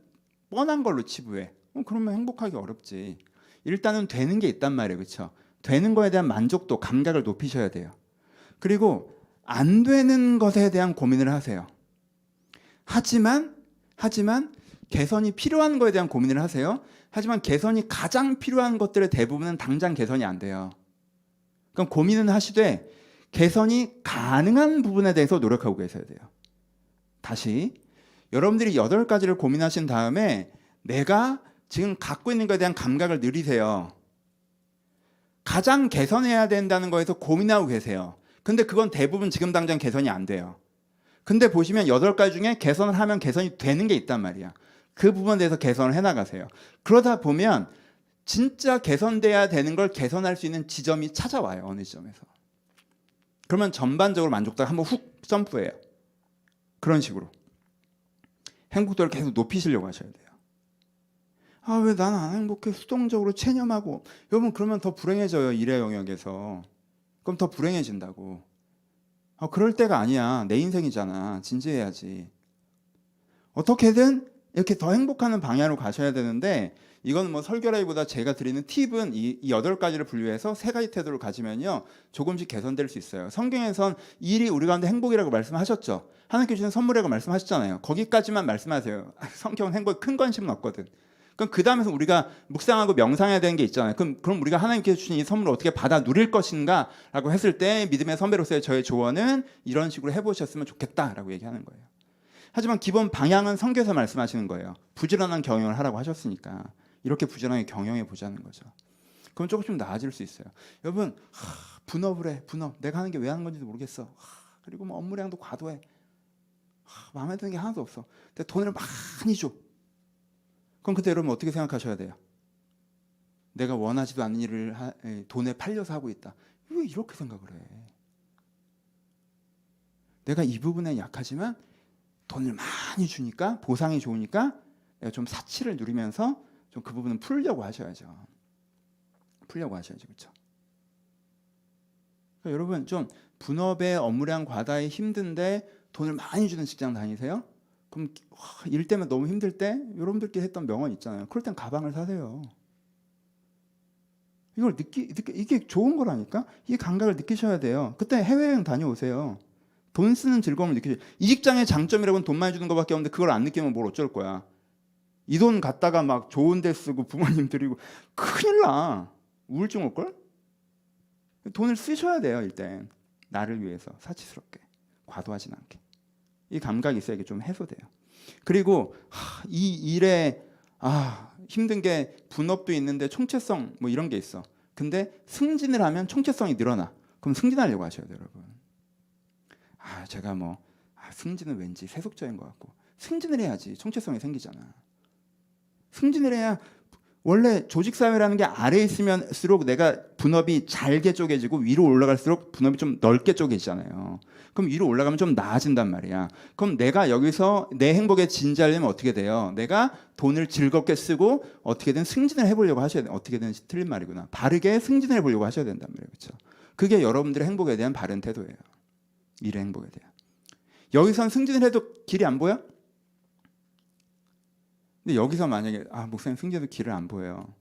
뻔한 걸로 치부해. 그러면 행복하기 어렵지. 일단은 되는 게 있단 말이에요. 그렇죠? 되는 거에 대한 만족도, 감각을 높이셔야 돼요. 그리고 안 되는 것에 대한 고민을 하세요. 하지만 개선이 필요한 거에 대한 고민을 하세요. 하지만 개선이 가장 필요한 것들의 대부분은 당장 개선이 안 돼요. 그럼 고민은 하시되 개선이 가능한 부분에 대해서 노력하고 계셔야 돼요. 다시 여러분들이 8가지를 고민하신 다음에 내가 지금 갖고 있는 것에 대한 감각을 늘리세요. 가장 개선해야 된다는 거에서 고민하고 계세요. 근데 그건 대부분 지금 당장 개선이 안 돼요. 근데 보시면 8가지 중에 개선을 하면 개선이 되는 게 있단 말이야. 그 부분에 대해서 개선을 해나가세요. 그러다 보면 진짜 개선돼야 되는 걸 개선할 수 있는 지점이 찾아와요. 어느 지점에서. 그러면 전반적으로 만족도가 한번 훅 점프해요. 그런 식으로. 행복도를 계속 높이시려고 하셔야 돼요. 왜 나는 안 행복해? 수동적으로 체념하고. 여러분 그러면 더 불행해져요. 일의 영역에서. 그럼 더 불행해진다고. 그럴 때가 아니야. 내 인생이잖아. 진지해야지. 어떻게든 이렇게 더 행복하는 방향으로 가셔야 되는데 이건 설교라기보다 제가 드리는 팁은 이 8가지를 분류해서 3가지 태도를 가지면요 조금씩 개선될 수 있어요. 성경에선 일이 우리 가운데 행복이라고 말씀하셨죠. 하나님께 주신 선물이라고 말씀하셨잖아요. 거기까지만 말씀하세요. 성경은 행복에 큰 관심은 없거든. 그럼 그 다음에서 우리가 묵상하고 명상해야 되는 게 있잖아요. 그럼 우리가 하나님께 주신 이 선물을 어떻게 받아 누릴 것인가 라고 했을 때 믿음의 선배로서의 저의 조언은 이런 식으로 해보셨으면 좋겠다라고 얘기하는 거예요. 하지만 기본 방향은 성경에서 말씀하시는 거예요. 부지런한 경영을 하라고 하셨으니까 이렇게 부지런하게 경영해 보자는 거죠. 그럼 조금씩 나아질 수 있어요. 여러분 분업을 해. 분업. 내가 하는 게 왜 하는 건지도 모르겠어. 그리고 업무량도 과도해. 마음에 드는 게 하나도 없어. 근데 돈을 많이 줘. 그럼 그때 여러분 어떻게 생각하셔야 돼요? 내가 원하지도 않는 일을 돈에 팔려서 하고 있다. 왜 이렇게 생각을 해? 내가 이 부분에 약하지만 돈을 많이 주니까 보상이 좋으니까 내가 좀 사치를 누리면서 좀 그 부분은 풀려고 하셔야죠. 그렇죠? 그러니까 여러분 좀 분업의 업무량 과다에 힘든데 돈을 많이 주는 직장 다니세요? 그럼 일 때문에 너무 힘들 때 여러분들끼리 했던 명언 있잖아요. 그럴 땐 가방을 사세요. 이걸 이게 좋은 거라니까? 이 감각을 느끼셔야 돼요. 그때 해외여행 다녀오세요. 돈 쓰는 즐거움을 느끼세요. 이 직장의 장점이라고는 돈 많이 주는 것밖에 없는데 그걸 안 느끼면 뭘 어쩔 거야. 이 돈 갖다가 막 좋은 데 쓰고 부모님 드리고 큰일 나. 우울증 올걸? 돈을 쓰셔야 돼요. 일단 나를 위해서 사치스럽게 과도하진 않게. 이 감각이 있어야 이게 좀 해소돼요. 그리고 이 일에 힘든 게 분업도 있는데 총체성 이런 게 있어. 근데 승진을 하면 총체성이 늘어나. 그럼 승진하려고 하셔야 돼요, 여러분. 제가 승진은 왠지 세속적인 것 같고 승진을 해야지 총체성이 생기잖아. 승진을 해야 원래 조직사회라는 게 아래에 있으면수록 내가 분업이 잘게 쪼개지고 위로 올라갈수록 분업이 좀 넓게 쪼개지잖아요. 그럼 위로 올라가면 좀 나아진단 말이야. 그럼 내가 여기서 내 행복에 진지하려면 어떻게 돼요? 내가 돈을 즐겁게 쓰고 어떻게든 승진을 해보려고 하셔야 돼요. 어떻게든 틀린 말이구나. 바르게 승진을 해보려고 하셔야 된단 말이에요. 그렇죠? 그게 여러분들의 행복에 대한 바른 태도예요. 일의 행복에 대한. 여기선 승진을 해도 길이 안 보여? 근데 여기서 만약에 목사님 승진해도 길을 안 보여요.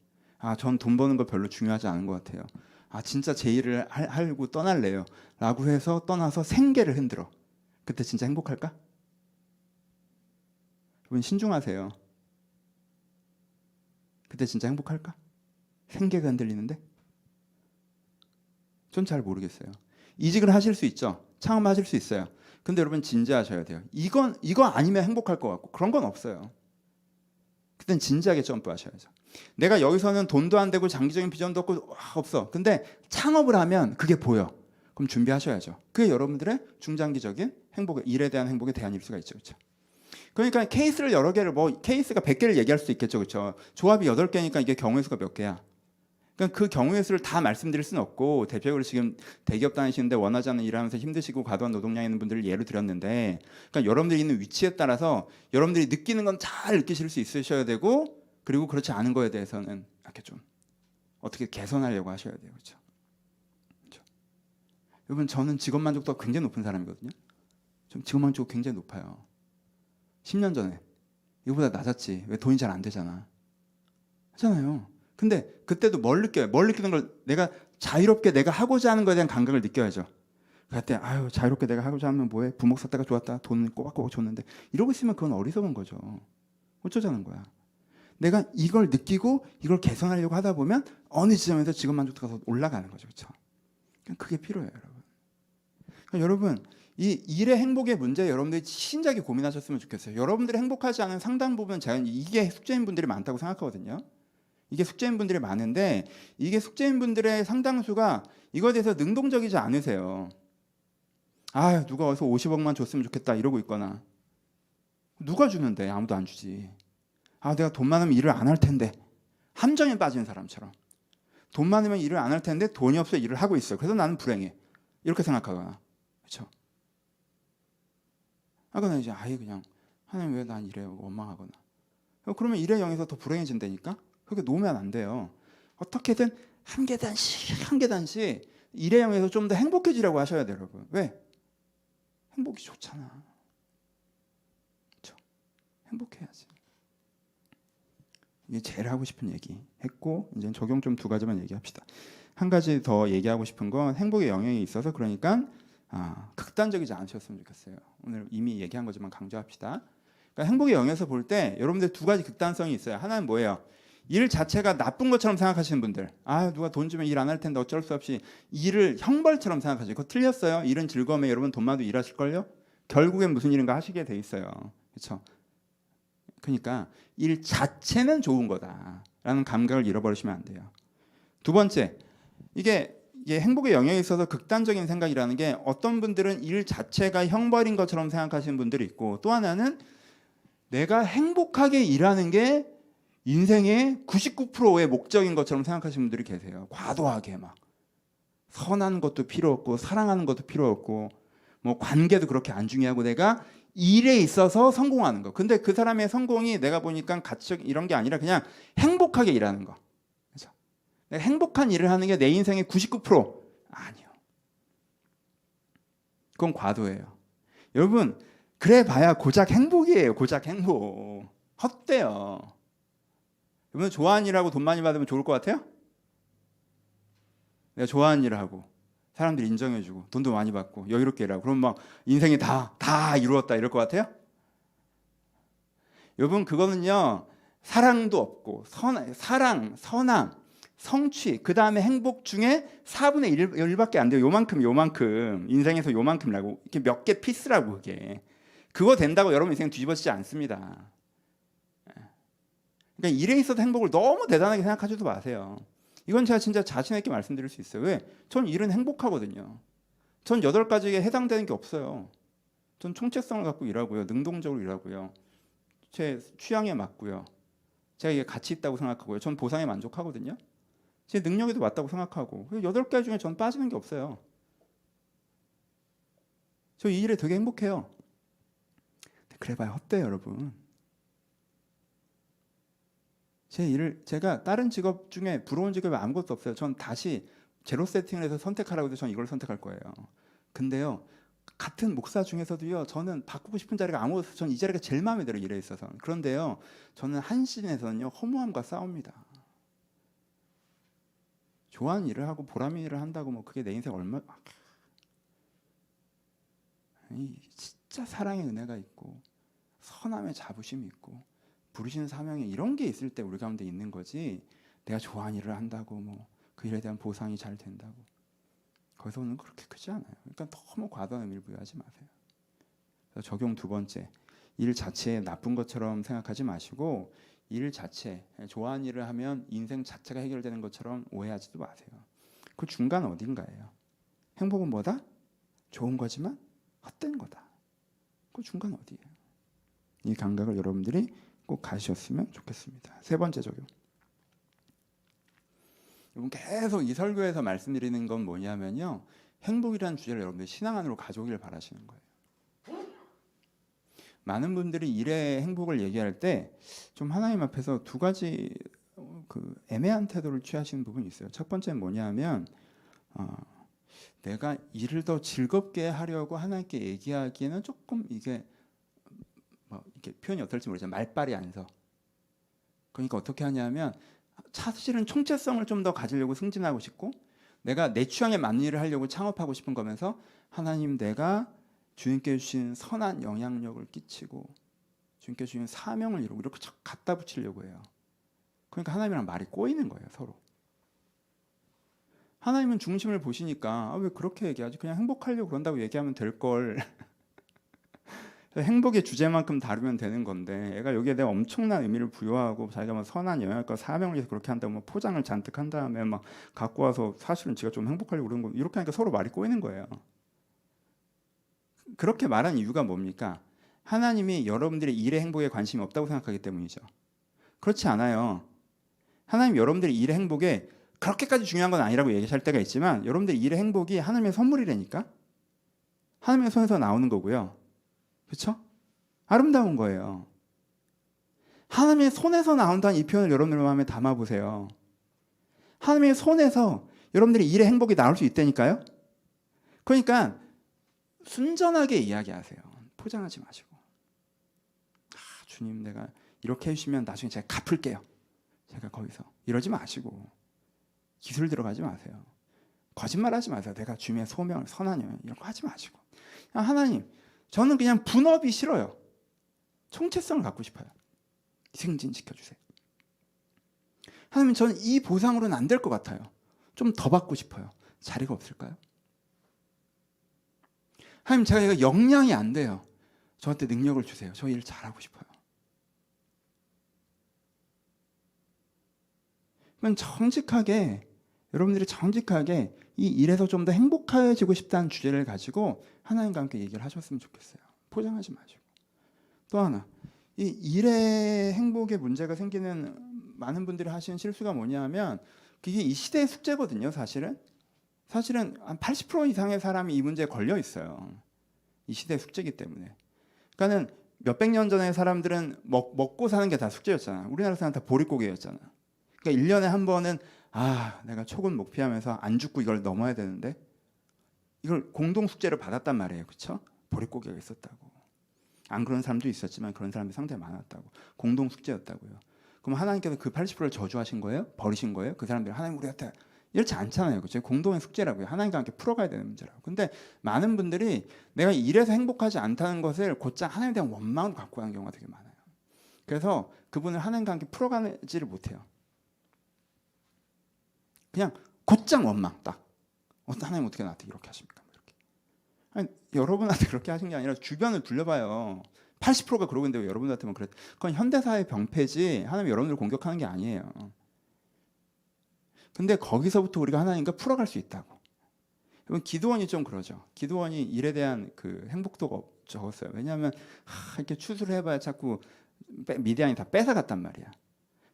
전 돈 버는 거 별로 중요하지 않은 것 같아요. 진짜 제 일을 하고 떠날래요. 라고 해서 떠나서 생계를 흔들어. 그때 진짜 행복할까? 여러분 신중하세요. 그때 진짜 행복할까? 생계가 흔들리는데? 전 잘 모르겠어요. 이직을 하실 수 있죠. 창업하실 수 있어요. 근데 여러분 진지하셔야 돼요. 이거 아니면 행복할 것 같고 그런 건 없어요. 그땐 진지하게 점프하셔야죠. 내가 여기서는 돈도 안 되고 장기적인 비전도 없고 없어. 근데 창업을 하면 그게 보여. 그럼 준비하셔야죠. 그게 여러분들의 중장기적인 행복, 일에 대한 행복의 대안일 수가 있죠. 그렇죠? 그러니까 케이스를 여러 개를 케이스가 100개를 얘기할 수도 있겠죠. 그렇죠? 조합이 8개니까 이게 경우의 수가 몇 개야. 그러니까 그 경우의 수를 다 말씀드릴 수는 없고 대표적으로 지금 대기업 다니시는데 원하지 않는 일하면서 힘드시고 과도한 노동량 있는 분들을 예로 들었는데 그러니까 여러분들이 있는 위치에 따라서 여러분들이 느끼는 건 잘 느끼실 수 있으셔야 되고 그리고 그렇지 않은 거에 대해서는 이렇게 좀 어떻게 개선하려고 하셔야 돼요. 그렇죠? 그렇죠? 여러분 저는 직업 만족도가 굉장히 높은 사람이거든요. 좀 직업 만족도가 굉장히 높아요. 10년 전에 이거보다 낮았지. 왜 돈이 잘 안 되잖아. 하잖아요. 근데 그때도 뭘 느껴요? 뭘 느끼는 걸 내가 자유롭게 내가 하고자 하는 거에 대한 감각을 느껴야죠. 그때 자유롭게 내가 하고자 하면 뭐해? 부먹 샀다가 좋았다. 돈 꼬박꼬박 줬는데 이러고 있으면 그건 어리석은 거죠. 어쩌자는 거야. 내가 이걸 느끼고 이걸 개선하려고 하다 보면 어느 지점에서 직업 만족도가 더 올라가는 거죠. 그렇죠? 그게 필요해요, 여러분. 그러니까 여러분 이 일의 행복의 문제 여러분들이 진작에 고민하셨으면 좋겠어요. 여러분들이 행복하지 않은 상당 부분 제가 이게 숙제인 분들이 많다고 생각하거든요. 이게 숙제인 분들이 많은데 이게 숙제인 분들의 상당수가 이거에 대해서 능동적이지 않으세요. 누가 어디서 50억만 줬으면 좋겠다 이러고 있거나 누가 주는데 아무도 안 주지. 내가 돈 많으면 일을 안 할 텐데 함정에 빠진 사람처럼 돈 많으면 일을 안 할 텐데 돈이 없어 일을 하고 있어. 그래서 나는 불행해. 이렇게 생각하거나 그렇죠? 그냥 이제 그냥 하나님 왜 난 이래 원망하거나 그러면 일의 영에서 더 불행해진다니까. 그렇게 놓으면 안 돼요. 어떻게든 한 계단씩 일의 영에서 좀 더 행복해지려고 하셔야 돼요, 여러분. 왜? 행복이 좋잖아. 그렇죠? 행복해야지. 이게 제일 하고 싶은 얘기 했고 이제 적용 좀 2가지만 얘기합시다. 한 가지 더 얘기하고 싶은 건 행복의 영역에 있어서 그러니까 극단적이지 않으셨으면 좋겠어요. 오늘 이미 얘기한 거지만 강조합시다. 그러니까 행복의 영역에서 볼 때 여러분들 2가지 극단성이 있어요. 하나는 뭐예요? 일 자체가 나쁜 것처럼 생각하시는 분들. 누가 돈 주면 일 안 할 텐데 어쩔 수 없이 일을 형벌처럼 생각하시고 그거 틀렸어요. 일은 즐거움에 여러분 돈만도 일하실걸요? 결국엔 무슨 일인가 하시게 돼 있어요. 그렇죠? 그러니까 일 자체는 좋은 거다라는 감각을 잃어버리시면 안 돼요. 2번째, 이게 행복의 영역에 있어서 극단적인 생각이라는 게 어떤 분들은 일 자체가 형벌인 것처럼 생각하시는 분들이 있고 또 하나는 내가 행복하게 일하는 게 인생의 99%의 목적인 것처럼 생각하시는 분들이 계세요. 과도하게 막 선한 것도 필요 없고 사랑하는 것도 필요 없고 뭐 관계도 그렇게 안 중요하고 내가 일에 있어서 성공하는 거. 근데 그 사람의 성공이 내가 보니까 가치적 이런 게 아니라 그냥 행복하게 일하는 거. 그렇죠? 내가 행복한 일을 하는 게 내 인생의 99% 아니요. 그건 과도예요. 여러분 그래 봐야 고작 행복이에요. 고작 행복. 헛돼요. 여러분 좋아하는 일하고 돈 많이 받으면 좋을 것 같아요? 내가 좋아하는 일을 하고 사람들이 인정해주고 돈도 많이 받고 여유롭게 일하고 그럼 막 인생이 다 이루었다 이럴 것 같아요? 여러분 그거는요 사랑도 없고 사랑, 선함, 성취 그 다음에 행복 중에 4분의 1밖에 안 돼요. 요만큼 인생에서 요만큼이라고 이렇게 몇 개 피스라고 그거 된다고 여러분 인생 뒤집어지지 않습니다. 그러니까 일에 있어도 행복을 너무 대단하게 생각하지도 마세요. 이건 제가 진짜 자신 있게 말씀드릴 수 있어요. 왜? 전 일은 행복하거든요. 전 8가지에 해당되는 게 없어요. 전 총책성을 갖고 일하고요. 능동적으로 일하고요. 제 취향에 맞고요. 제가 이게 가치 있다고 생각하고요. 전 보상에 만족하거든요. 제 능력에도 맞다고 생각하고 8개 중에 전 빠지는 게 없어요. 저 이 일에 되게 행복해요. 그래봐야 헛돼요, 여러분. 제가 다른 직업 중에 부러운 직업이 아무것도 없어요. 전 다시 제로 세팅을 해서 선택하라고 해도 전 이걸 선택할 거예요. 근데요, 같은 목사 중에서도요, 저는 바꾸고 싶은 자리가 아무것도 없어서 저는 이 자리가 제일 마음에 들어요, 일에 있어서. 그런데요, 저는 한 시즌에서는요, 허무함과 싸웁니다. 좋아하는 일을 하고 보람 있는 일을 한다고 뭐 그게 내 인생 얼마, 진짜 사랑의 은혜가 있고 선함의 자부심이 있고 부르시는 사명이 이런 게 있을 때 우리 가운데 있는 거지, 내가 좋아하는 일을 한다고 뭐 그 일에 대한 보상이 잘 된다고 거기서 오는 건 그렇게 크지 않아요. 그러니까 너무 과도한 의미를 부여하지 마세요. 그래서 적용 두 번째, 일 자체에 나쁜 것처럼 생각하지 마시고 일 자체, 좋아하는 일을 하면 인생 자체가 해결되는 것처럼 오해하지도 마세요. 그 중간 어딘가예요. 행복은 뭐다? 좋은 거지만 헛된 거다. 그 중간 어디예요? 이 감각을 여러분들이 꼭 가지셨으면 좋겠습니다. 세 번째 적용. 여러분 계속 이 설교에서 말씀드리는 건 뭐냐면요, 행복이라는 주제를 여러분들 신앙 안으로 가져오기를 바라시는 거예요. 많은 분들이 일의 행복을 얘기할 때 좀 하나님 앞에서 두 가지 그 애매한 태도를 취하시는 부분이 있어요. 첫 번째는 뭐냐면 내가 일을 더 즐겁게 하려고 하나님께 얘기하기에는 조금 이게 뭐 이렇게 표현이 어떨지 모르지만 말빨이 안 서. 그러니까 어떻게 하냐면 사실은 총체성을 좀 더 가지려고 승진하고 싶고 내가 내 취향에 맞는 일을 하려고 창업하고 싶은 거면서 하나님, 내가 주님께 주신 선한 영향력을 끼치고 주님께 주신 사명을 이루고 이렇게 갖다 붙이려고 해요. 그러니까 하나님이랑 말이 꼬이는 거예요, 서로. 하나님은 중심을 보시니까 왜 그렇게 얘기하지? 그냥 행복하려고 그런다고 얘기하면 될 걸. 행복의 주제만큼 다루면 되는 건데 애가 여기에 대해 엄청난 의미를 부여하고 자기가 뭐 선한 영향과 사명을 위해서 그렇게 한다고 뭐 포장을 잔뜩 한 다음에 막 갖고 와서 사실은 지가 좀 행복하려고 그러는 거, 이렇게 하니까 서로 말이 꼬이는 거예요. 그렇게 말한 이유가 뭡니까? 하나님이 여러분들의 일의 행복에 관심이 없다고 생각하기 때문이죠. 그렇지 않아요. 하나님 여러분들의 일의 행복에 그렇게까지 중요한 건 아니라고 얘기할 때가 있지만 여러분들의 일의 행복이 하나님의 선물이라니까. 하나님의 손에서 나오는 거고요. 그렇죠? 아름다운 거예요. 하나님의 손에서 나온다는 이 표현을 여러분들 마음에 담아보세요. 하나님의 손에서 여러분들의 일의 행복이 나올 수 있다니까요. 그러니까 순전하게 이야기하세요. 포장하지 마시고. 주님, 내가 이렇게 해주시면 나중에 제가 갚을게요. 제가 거기서 이러지 마시고 기술 들어가지 마세요. 거짓말하지 마세요. 내가 주님의 소명을 선한 영향 이런 거 하지 마시고, 하나님, 저는 그냥 분업이 싫어요. 총체성을 갖고 싶어요. 승진시켜주세요. 하나님, 저는 이 보상으로는 안 될 것 같아요. 좀 더 받고 싶어요. 자리가 없을까요? 하나님, 제가 이거 역량이 안 돼요. 저한테 능력을 주세요. 저 일 잘하고 싶어요. 그러면 정직하게, 여러분들이 정직하게 이 일에서 좀 더 행복해지고 싶다는 주제를 가지고 하나님과 함께 얘기를 하셨으면 좋겠어요. 포장하지 마시고. 또 하나, 이 일의 행복에 문제가 생기는 많은 분들이 하시는 실수가 뭐냐면 그게 이 시대의 숙제거든요. 사실은 한 80% 이상의 사람이 이 문제에 걸려 있어요. 이 시대의 숙제이기 때문에. 그러니까는 몇백 년 전에 사람들은 먹고 사는 게 다 숙제였잖아. 우리나라 사람 다 보릿고개였잖아. 그러니까 1년에 한 번은 내가 초군 목피하면서 안 죽고 이걸 넘어야 되는데, 이걸 공동 숙제를 받았단 말이에요. 그렇죠? 보릿고개가 있었다고. 안 그런 사람도 있었지만 그런 사람이 상당히 많았다고. 공동 숙제였다고요. 그럼 하나님께서 그 80%를 저주하신 거예요? 버리신 거예요? 그 사람들이 하나님 우리한테 이렇지 않잖아요. 그렇죠? 공동의 숙제라고요. 하나님과 함께 풀어가야 되는 문제라고. 근데 많은 분들이 내가 이래서 행복하지 않다는 것을 곧장 하나님에 대한 원망을 갖고 가는 경우가 되게 많아요. 그래서 그분을 하나님과 함께 풀어가지를 못해요. 그냥 곧장 원망 딱. 하나님 어떻게 나한테 이렇게 하십니까? 이렇게. 아니, 여러분한테 그렇게 하신 게 아니라 주변을 둘러봐요. 80%가 그러고 있는데 왜 여러분한테만 그래? 그건 현대사의 병폐지 하나님 여러분들을 공격하는 게 아니에요. 근데 거기서부터 우리가 하나님과 풀어갈 수 있다고. 기드원이 좀 그러죠. 기드원이 일에 대한 그 행복도가 적었어요. 왜냐하면 이렇게 추수를 해봐야 자꾸 미디안이 다 뺏어갔단 말이야.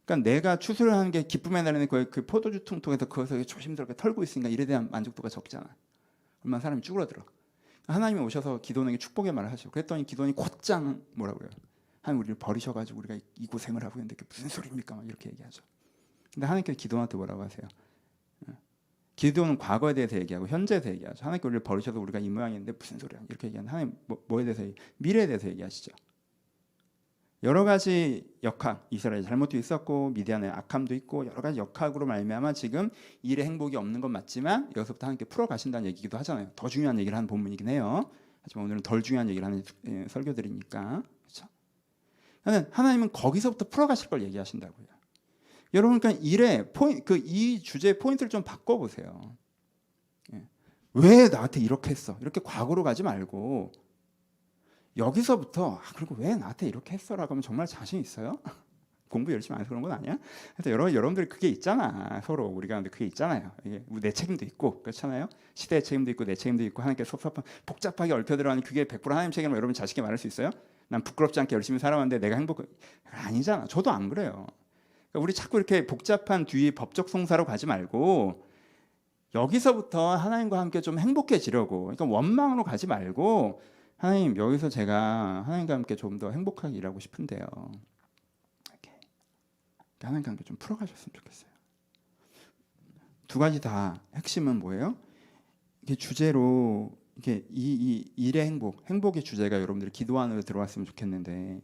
그러니까 내가 추수를 하는 게 기쁨의 날에는 그 포도주 통통에서 그것을 조심스럽게 털고 있으니까 일에 대한 만족도가 적잖아. 얼마나 사람이 쭈그러들어. 하나님이 오셔서 기도원에게 축복의 말을 하시고, 그랬더니 기도원이 곧장 뭐라고 그래요? 하나님 우리를 버리셔가지고 우리가 이 고생을 하고 있는데 그게 무슨 소리입니까? 막 이렇게 얘기하죠. 근데 하나님께서 기도원한테 뭐라고 하세요? 기도는 과거에 대해서 얘기하고 현재에 대해서 얘기하죠. 하나님께 우리를 버리셔서 우리가 이 모양인데 무슨 소리야 이렇게 얘기하는 하나님 뭐에 대해서 미래에 대해서 얘기하시죠. 여러 가지 역학, 이스라엘의 잘못도 있었고 미디안의 악함도 있고 여러 가지 역학으로 말미암아 지금 일의 행복이 없는 건 맞지만 여기서부터 하나님께 풀어가신다는 얘기기도 하잖아요. 더 중요한 얘기를 하는 본문이긴 해요. 하지만 오늘은 덜 중요한 얘기를 하는 설교들이니까 그렇죠? 하나님은 거기서부터 풀어가실 걸 얘기하신다고요. 여러분 그러니까 일의 이 주제의 포인트를 좀 바꿔보세요. 왜 나한테 이렇게 했어? 이렇게 과거로 가지 말고 여기서부터 그리고 왜 나한테 이렇게 했어라고 하면 정말 자신 있어요? 공부 열심히 안 해서 그런 건 아니야? 그래서 여러분들이 그게 있잖아. 서로 우리가 근데 그게 있잖아요. 이게 내 책임도 있고 그렇잖아요. 시대의 책임도 있고 내 책임도 있고 하나님께 섭섭한 복잡하게 얽혀 들어가는 그게 100% 하나님 책임을 여러분 자식에게 말할 수 있어요? 난 부끄럽지 않게 열심히 살아왔는데 내가 아니잖아. 저도 안 그래요. 그러니까 우리 자꾸 이렇게 복잡한 뒤에 법적 송사로 가지 말고 여기서부터 하나님과 함께 좀 행복해지려고 그러니까 원망으로 가지 말고 하나님 여기서 제가 하나님과 함께 좀 더 행복하게 일하고 싶은데요. 이렇게 하나님과 함께 좀 풀어가셨으면 좋겠어요. 두 가지 다 핵심은 뭐예요? 이게 주제로 이게 이 일의 행복의 주제가 여러분들이 기도 안으로 들어왔으면 좋겠는데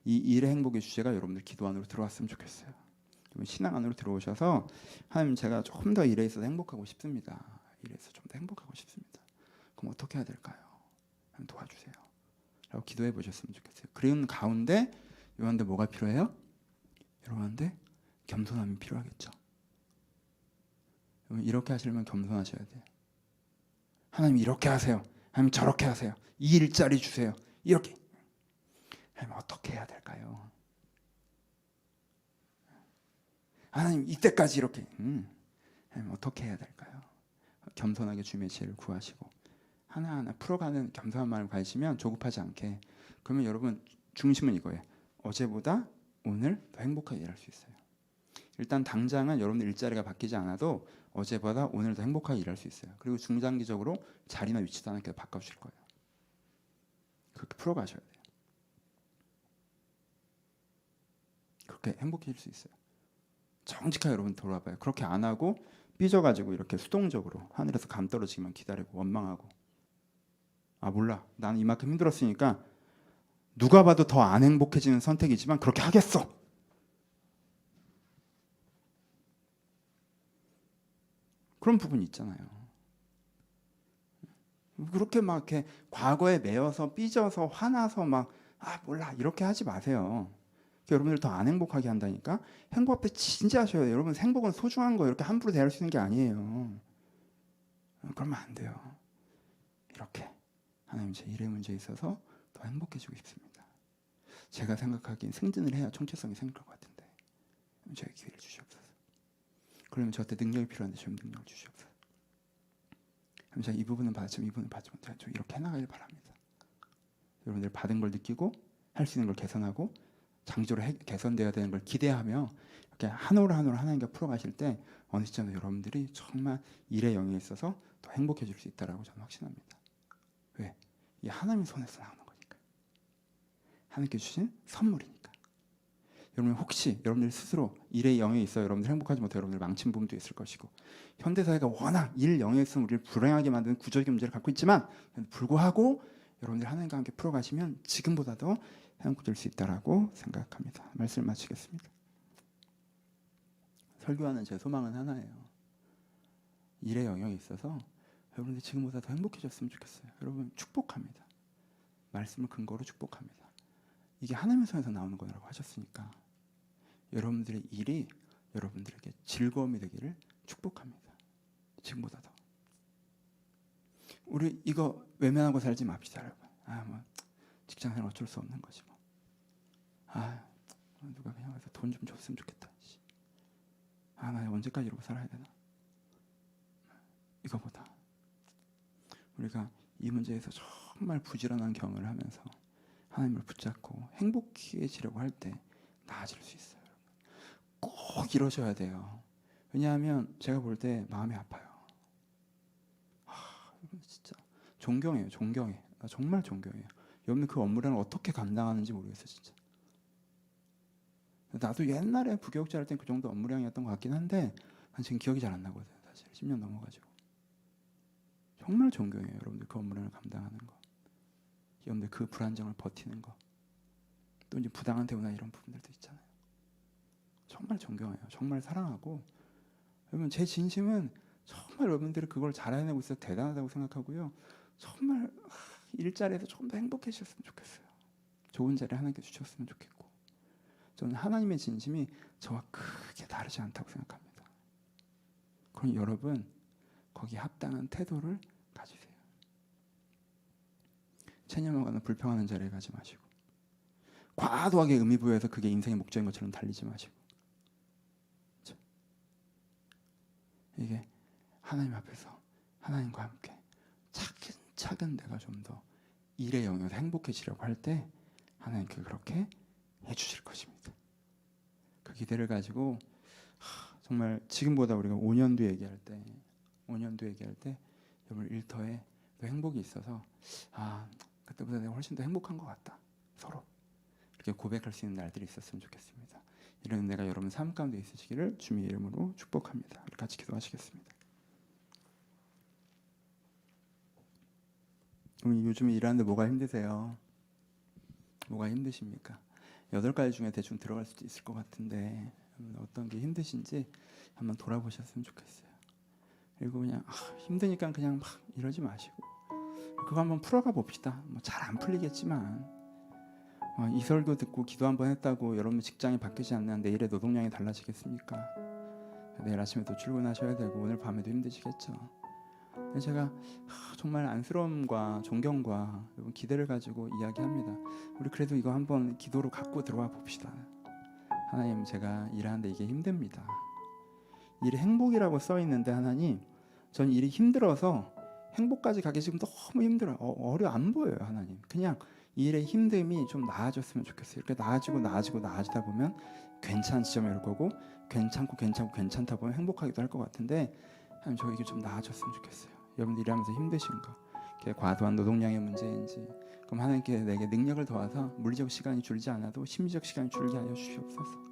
이 일의 행복의 주제가 여러분들 기도 안으로 들어왔으면 좋겠어요. 신앙 안으로 들어오셔서 하나님 제가 조금 더 일에 있어서 행복하고 싶습니다. 일에서 좀 더 행복하고 싶습니다. 그럼 어떻게 해야 될까요? 도와주세요. 라고 기도해 보셨으면 좋겠어요. 그런 가운데 여러분한테 뭐가 필요해요? 여러분한테 겸손함이 필요하겠죠. 여러분 이렇게 하시려면 겸손하셔야 돼요. 하나님 이렇게 하세요. 하나님 저렇게 하세요. 이 일자리 주세요. 이렇게. 하나님 어떻게 해야 될까요? 하나님 이때까지 이렇게. 하나님 어떻게 해야 될까요? 겸손하게 주님의 지혜를 구하시고 하나하나 풀어가는 겸손한 마음을 가지시면 조급하지 않게 그러면 여러분 중심은 이거예요. 어제보다 오늘 더 행복하게 일할 수 있어요. 일단 당장은 여러분들 일자리가 바뀌지 않아도 어제보다 오늘 더 행복하게 일할 수 있어요. 그리고 중장기적으로 자리나 위치도 하나님께서 바꿔주실 거예요. 그렇게 풀어가셔야 돼요. 그렇게 행복해질 수 있어요. 정직하게 여러분 돌아봐요. 그렇게 안 하고 삐져가지고 이렇게 수동적으로 하늘에서 감 떨어지기만 기다리고 원망하고 아 몰라 나는 이만큼 힘들었으니까 누가 봐도 더 안 행복해지는 선택이지만 그렇게 하겠어. 그런 부분이 있잖아요. 그렇게 막 이렇게 과거에 매여서 삐져서 화나서 막 아 몰라 이렇게 하지 마세요. 여러분들 더 안 행복하게 한다니까. 행복 앞에 진지하셔야 돼요. 여러분 행복은 소중한 거 이렇게 함부로 대할 수 있는 게 아니에요. 그러면 안 돼요. 이렇게 하나님 제 일의 문제에 있어서 더 행복해지고 싶습니다. 제가 생각하기엔 승진을 해야 정체성이 생길 것 같은데 저에게 기회를 주시옵소서. 그러면 저한테 능력이 필요한데 좀 능력을 주시옵소서. 그럼 제가 이 부분은 받았지만 이 부분은 받지 못해요. 좀 이렇게 해나가길 바랍니다. 여러분들 받은 걸 느끼고 할 수 있는 걸 개선하고 장기적으로 개선돼야 되는 걸 기대하며 이렇게 한 올 한 올 하나님과 풀어가실 때 어느 시점에 여러분들이 정말 일의 영역에 있어서 더 행복해질 수 있다라고 저는 확신합니다. 왜? 이 하나님 손에서 나오는 거니까. 하나님께 주신 선물이니까. 여러분 혹시 여러분들 스스로 일의 영역에 있어 여러분들 행복하지 못해 여러분들 망친 부분도 있을 것이고 현대 사회가 워낙 일 영역에 있으면 우리를 불행하게 만드는 구조적인 문제를 갖고 있지만 불구하고 여러분들 하나님과 함께 풀어가시면 지금보다 더 행복될 수 있다라고 생각합니다. 말씀을 마치겠습니다. 설교하는 제 소망은 하나예요. 일의 영역에 있어서 여러분들 지금보다 더 행복해졌으면 좋겠어요. 여러분 축복합니다. 말씀을 근거로 축복합니다. 이게 하나님의 손에서 나오는 거라고 하셨으니까 여러분들의 일이 여러분들에게 즐거움이 되기를 축복합니다. 지금보다 더. 우리 이거 외면하고 살지 맙시다, 여러분. 뭐 직장생활 어쩔 수 없는 거지 뭐. 누가 그냥 와서 돈 좀 줬으면 좋겠다. 나 언제까지 이러고 살아야 되나? 이거보다 우리가 이 문제에서 정말 부지런한 경험을 하면서 하나님을 붙잡고 행복해지려고 할 때 나아질 수 있어요. 꼭 이러셔야 돼요. 왜냐하면 제가 볼 때 마음이 아파요. 진짜 존경해요. 존경해. 나 정말 존경해요. 여러분 그 업무량을 어떻게 감당하는지 모르겠어요. 진짜. 나도 옛날에 부교육자 할 땐 그 정도 업무량이었던 것 같긴 한데 난 지금 기억이 잘 안 나거든요. 사실. 사실 10년 넘어가지고 정말 존경해요. 여러분들 그 업무를 감당하는 거, 여러분들 그 불안정을 버티는 거, 또 이제 부당한 대우나 이런 부분들도 있잖아요. 정말 존경해요. 정말 사랑하고, 여러분 제 진심은 정말 여러분들이 그걸 잘 해내고 있어서 대단하다고 생각하고요. 정말 일자리에서 조금 더 행복해지셨으면 좋겠어요. 좋은 자리 하나님께 주셨으면 좋겠고, 저는 하나님의 진심이 저와 크게 다르지 않다고 생각합니다. 그럼 여러분 거기에 합당한 태도를 가지세요. 체념하거나 불평하는 자리에 가지 마시고, 과도하게 의미 부여해서 그게 인생의 목적인 것처럼 달리지 마시고, 그렇죠? 이게 하나님 앞에서 하나님과 함께 차근차근 내가 좀 더 일의 영역에서 행복해지려고 할 때 하나님께 그렇게 해주실 것입니다. 그 기대를 가지고 정말 지금보다 우리가 5년 뒤 얘기할 때 여러분 일터에 더 행복이 있어서 그때보다 내가 훨씬 더 행복한 것 같다, 서로 이렇게 고백할 수 있는 날들이 있었으면 좋겠습니다. 이런 은혜가 여러분 삶 가운데 있으시기를 주님의 이름으로 축복합니다. 우리 같이 기도하시겠습니다. 요즘에 일하는데 뭐가 힘드세요? 뭐가 힘드십니까? 8가지 중에 대충 들어갈 수도 있을 것 같은데 어떤 게 힘드신지 한번 돌아보셨으면 좋겠어요. 그리고 그냥 힘드니까 그냥 막 이러지 마시고 그거 한번 풀어가 봅시다. 잘 안 풀리겠지만 이 설교 듣고 기도 한번 했다고 여러분 직장이 바뀌지 않는 내일의 노동량이 달라지겠습니까? 내일 아침에도 출근하셔야 되고 오늘 밤에도 힘드시겠죠. 제가 정말 안쓰러움과 존경과 기대를 가지고 이야기합니다. 우리 그래도 이거 한번 기도로 갖고 들어와 봅시다. 하나님, 제가 일하는데 이게 힘듭니다. 일이 행복이라고 써 있는데 하나님, 전 일이 힘들어서 행복까지 가기 지금 너무 힘들어요. 어려 안 보여요. 하나님, 그냥 일의 힘듦이 좀 나아졌으면 좋겠어요. 이렇게 나아지다 보면 괜찮지점일 거고, 괜찮다 보면 행복하기도 할 것 같은데 하나님, 저 이게 좀 나아졌으면 좋겠어요. 여러분들 일하면서 힘드신 거, 과도한 노동량의 문제인지, 그럼 하나님께 내게 능력을 더하사 물리적 시간이 줄지 않아도 심리적 시간이 줄게 하여 주시옵소서.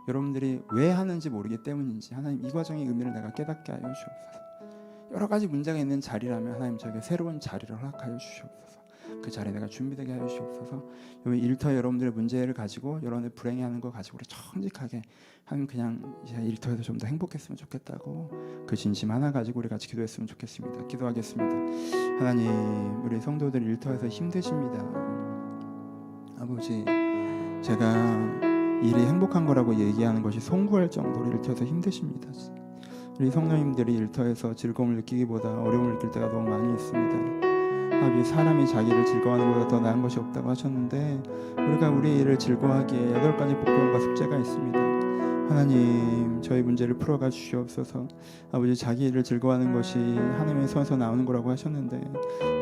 여러분들이 왜 하는지 모르기 때문인지 하나님 이 과정의 의미를 내가 깨닫게 하여 주시옵소서. 여러 가지 문제가 있는 자리라면 하나님 저에게 새로운 자리를 허락하여 주시옵소서. 그 자리에 내가 준비되게 하여 주시옵소서. 이 일터 여러분들의 문제를 가지고 여러분들 불행해하는 거 가지고 우리 정직하게 하나님 그냥 일터에서 좀 더 행복했으면 좋겠다고 그 진심 하나 가지고 우리 같이 기도했으면 좋겠습니다. 기도하겠습니다. 하나님, 우리 성도들 일터에서 힘드십니다. 아버지, 제가 일이 행복한 거라고 얘기하는 것이 송구할 정도로 일터에서 힘드십니다. 우리 성도님들이 일터에서 즐거움을 느끼기보다 어려움을 느낄 때가 너무 많이 있습니다. 아버지, 사람이 자기를 즐거워하는 것보다 더 나은 것이 없다고 하셨는데 우리가 우리 일을 즐거워하기에 8가지 복권과 숙제가 있습니다. 하나님, 저희 문제를 풀어가 주시옵소서. 아버지, 자기 일을 즐거워하는 것이 하나님의 손에서 나오는 거라고 하셨는데,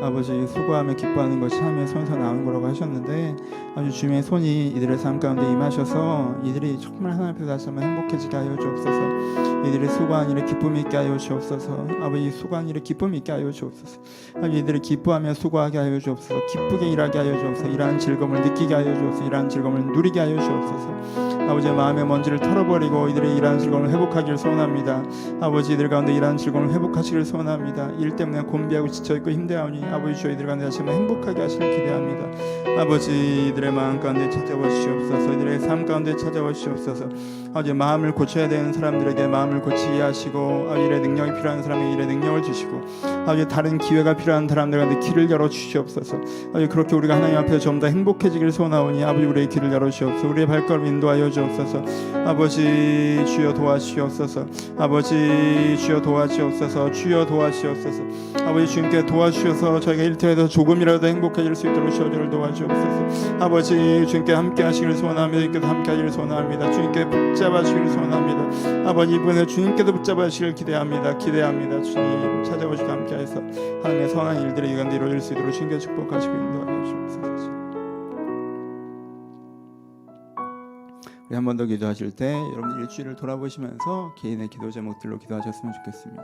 아버지, 수고하며 기뻐하는 것이 하나님의 손에서 나오는 거라고 하셨는데, 아버지, 주님의 손이 이들의 삶 가운데 임하셔서 이들이 정말 하나님 앞에서 다시 한번 행복해지게 하여 주옵소서. 이들이 수고한 일에 기쁨 있게 하여 주옵소서. 아버지, 수고한 일에 기쁨 있게 하여 주옵소서. 아버지, 이들이 기뻐하며 수고하게 하여 주옵소서. 기쁘게 일하게 하여 주옵소서. 일하는 즐거움을 느끼게 하여 주옵소서. 일하는 즐거움을 누리게 하여 주옵소서. 아버지, 마음의 먼지를 털어버리고 이들이 일하는 즐거움을 회복하기를 소원합니다. 아버지, 이들 가운데 일하는 즐거움을 회복하시기를 소원합니다. 일 때문에 곤비하고 지쳐있고 힘들어하니 아버지, 저희들 가운데 다시 한번 행복하게 하시길 기대합니다. 아버지, 이들의 마음 가운데 찾아와 주시옵소서. 이들의 삶 가운데 찾아와 주시옵소서. 아버지, 마음을 고쳐야 되는 사람들에게 마음을 고치게 하시고, 일의 능력이 필요한 사람에게 일의 능력을 주시고, 아버지, 다른 기회가 필요한 사람들한테 길을 열어 주시옵소서. 아버지, 그렇게 우리가 하나님 앞에서 좀 더 행복해지기를 소원하오니 아버지, 우리의 길을 열어 주시옵소서. 우리의 발걸음 인도하여 주옵소서. 아버지, 주여 도와주시옵소서. 아버지, 주여 도와주시옵소서. 주여 도와주시옵소서. 아버지, 주님께 도와주셔서 저희가 일터에서 조금이라도 행복해질 수 있도록 저희를 도와주옵소서. 아버지, 주님께 함께 하시기를 소원합니다. 주님께서 함께 하시기를 소원합니다. 주님께 붙잡아 주시기를 소원합니다. 아버지, 이번에 주님께서 붙잡아 주시기를 기대합니다. 주님 찾아오시고 함께 하셔서 하나님의 선한 일들이 이간데 이루어질 수 있도록 주님께 축복하시고 인도하여 주옵소서. 우리 한 번 더 기도하실 때 여러분들 일주일을 돌아보시면서 개인의 기도 제목들로 기도하셨으면 좋겠습니다.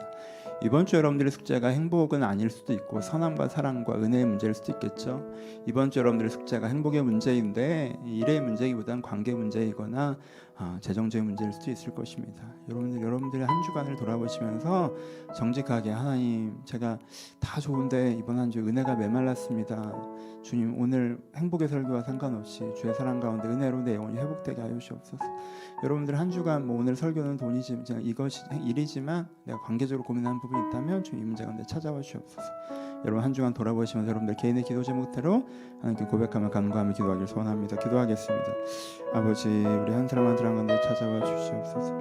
이번 주 여러분들의 숙제가 행복은 아닐 수도 있고 선함과 사랑과 은혜의 문제일 수도 있겠죠. 이번 주 여러분들의 숙제가 행복의 문제인데 일의 문제이보다는 관계 문제이거나 재정적인 문제일 수도 있을 것입니다. 여러분들의 한 주간을 돌아보시면서 정직하게 하나님, 제가 다 좋은데 이번 한 주 은혜가 메말랐습니다. 주님, 오늘 행복의 설교와 상관없이 주의 사랑 가운데 은혜로 내 영혼이 회복되게 하여 주옵소서. 여러분들 한 주간 오늘 설교는 돈이지만 이것이 일이지만 내가 관계적으로 고민하는 부분이 있다면 주님 이 문제 가운데 찾아와 주옵소서. 여러분 한 주간 돌아보시면서 여러분들 개인의 기도 제목대로 하나님께 고백하며 간구하며 기도하기를 소원합니다. 기도하겠습니다. 아버지, 우리 한 사람 한 사람 가운데 찾아와 주시옵소서.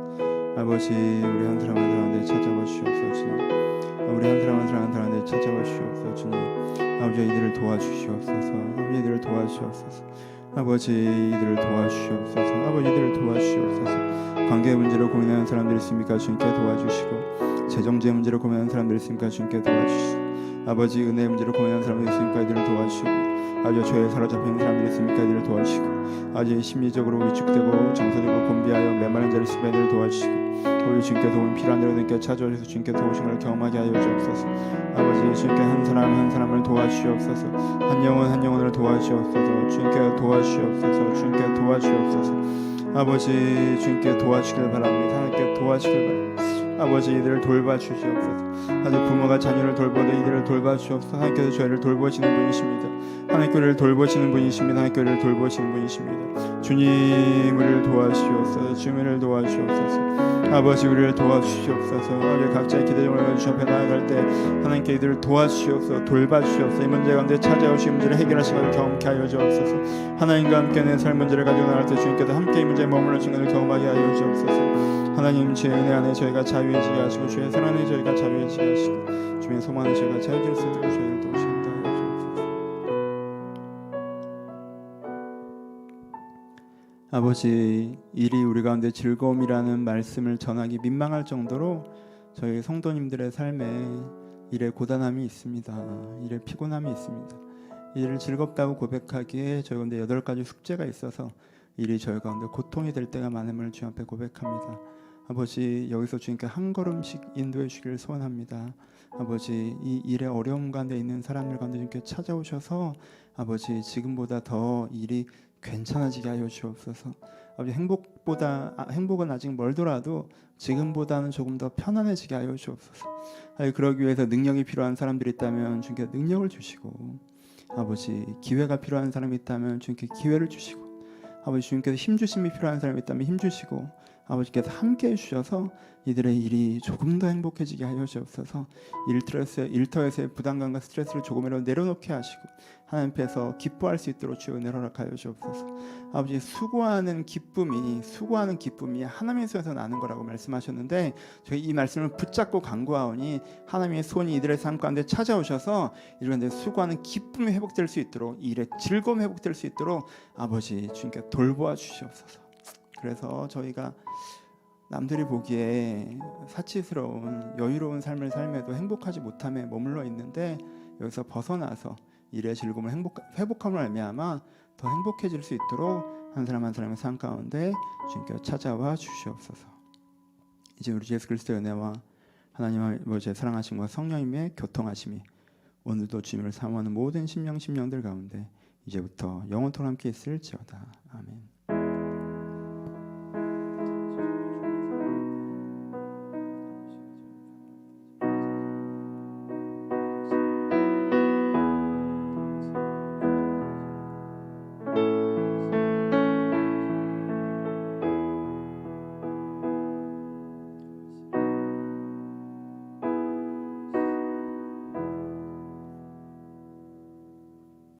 아버지, 우리 한 사람 한 사람 가운데 찾아와 주시옵소서. 주님, 우리 한 사람 한 사람 가운데 찾아와 주시옵소서. 주님, 아버지, 이들을 도와주시옵소서. 아버지, 이들을 도와주시옵소서. 아버지, 이들을 도와주시옵소서. 아버지, 이들을 도와주시옵소서. 관계의 문제로 고민하는 사람들이 있습니까? 주님께 도와주시고, 재정제 문제로 고민하는 사람들이 있습니까? 주님께 도와주시고, 아버지, 은혜의 문제로 고민하는 사람들이 있습니까? 이들을 도와주시고, 아버지, 죄에 사로잡힌 사람들이 있습니까? 이들을 도와주시고, 아버지, 심리적으로 위축되고 정서적으로 곤비하여 메마른 자리 있으면 이들을 도와주시고, 우리 주님께 도움이 필요한 대로 주님께 찾아오셔서 주님께 도우신 걸 경험하게 하여 주옵소서. 아버지, 주님께 한 사람 한 사람을 도와주시옵소서. 한 영혼 한 영혼을 도와주시옵소서. 주님께 도와주시옵소서. 주님께 도와주시옵소서. 아버지, 주님께 도와주시길 바랍니다. 하나님께 도와주시길 바랍니다. 아버지, 이들을 돌봐주시옵소서. 아주 부모가 자녀를 돌보듯 이들을 돌봐주시옵소서. 하나님께서 저희를 돌보시는 분이십니다. 하나님께 우리를 돌보시는 분이십니다. 하나님께 우리를 돌보시는 분이십니다. 주님, 우리를 도와주시옵소서. 주님, 우리를 도와주시옵소서. 아버지, 우리를 도와주시옵소서. 아버지, 각자의 기대정을 주셔 앞에 나아갈 때 하나님께 이들을 도와주시옵소서. 돌봐주시옵소서. 이 문제 가운데 찾아오신 문제를 해결하시는 것을 경험케 하여 주옵소서. 하나님과 함께 내 삶 문제를 가지고 나갈 때 주님께서 함께 이 문제에 머무르는 순간을 경험하게 하여 주옵소서. 하나님, 주의 은혜 안에 저희가 자유해지게 하시고 주의 사랑 안에 저희가 자유해지게 하시고 주의 소망 안에 저희가 자유질 수 있도록 저희를 도우신다 하여 주옵소서. 아버지, 일이 우리 가운데 즐거움이라는 말씀을 전하기 민망할 정도로 저희 성도님들의 삶에 일에 고단함이 있습니다. 일에 피곤함이 있습니다. 일을 즐겁다고 고백하기에 저희 가운데 8가지 숙제가 있어서 일이 저희 가운데 고통이 될 때가 많음을 주님 앞에 고백합니다. 아버지, 여기서 주님께 한 걸음씩 인도해 주기를 소원합니다. 아버지, 이 일의 어려움 가운데 있는 사람들 가운데 주님께 찾아오셔서 아버지, 지금보다 더 일이 괜찮아지게 하여 주옵소서. 아버지, 행복은 아직 멀더라도 지금보다는 조금 더 편안해지게 하여 주옵소서. 그러기 위해서 능력이 필요한 사람들이 있다면 주님께 능력을 주시고, 아버지, 기회가 필요한 사람이 있다면 주님께 기회를 주시고, 아버지, 주님께서 힘주심이 필요한 사람이 있다면 힘주시고, 아버지께서 함께 해주셔서 이들의 일이 조금 더 행복해지게 하여 주옵소서. 일터에서의 부담감과 스트레스를 조금이라도 내려놓게 하시고 하나님 앞에서 기뻐할 수 있도록 주여 은혜를 허락하여 주옵소서. 아버지, 수고하는 기쁨이 하나님의 손에서 나는 거라고 말씀하셨는데 저희 이 말씀을 붙잡고 간구하오니 하나님의 손이 이들의 삶 가운데 찾아오셔서 이들의 수고하는 기쁨이 회복될 수 있도록, 일의 즐거움이 회복될 수 있도록 아버지, 주님께 돌보아 주시옵소서. 그래서 저희가 남들이 보기에 사치스러운 여유로운 삶을 삶에도 행복하지 못함에 머물러 있는데 여기서 벗어나서 일의 즐거움을 회복함으로 말미암아 더 행복해질 수 있도록 한 사람 한 사람의 삶 가운데 주님께 찾아와 주시옵소서. 이제 우리 예수 그리스도의 은혜와 하나님 아버지의 사랑하심과 성령님의 교통하심이 오늘도 주님을 사모하는 모든 심령들 가운데 이제부터 영원토록 함께 있을지어다. 아멘.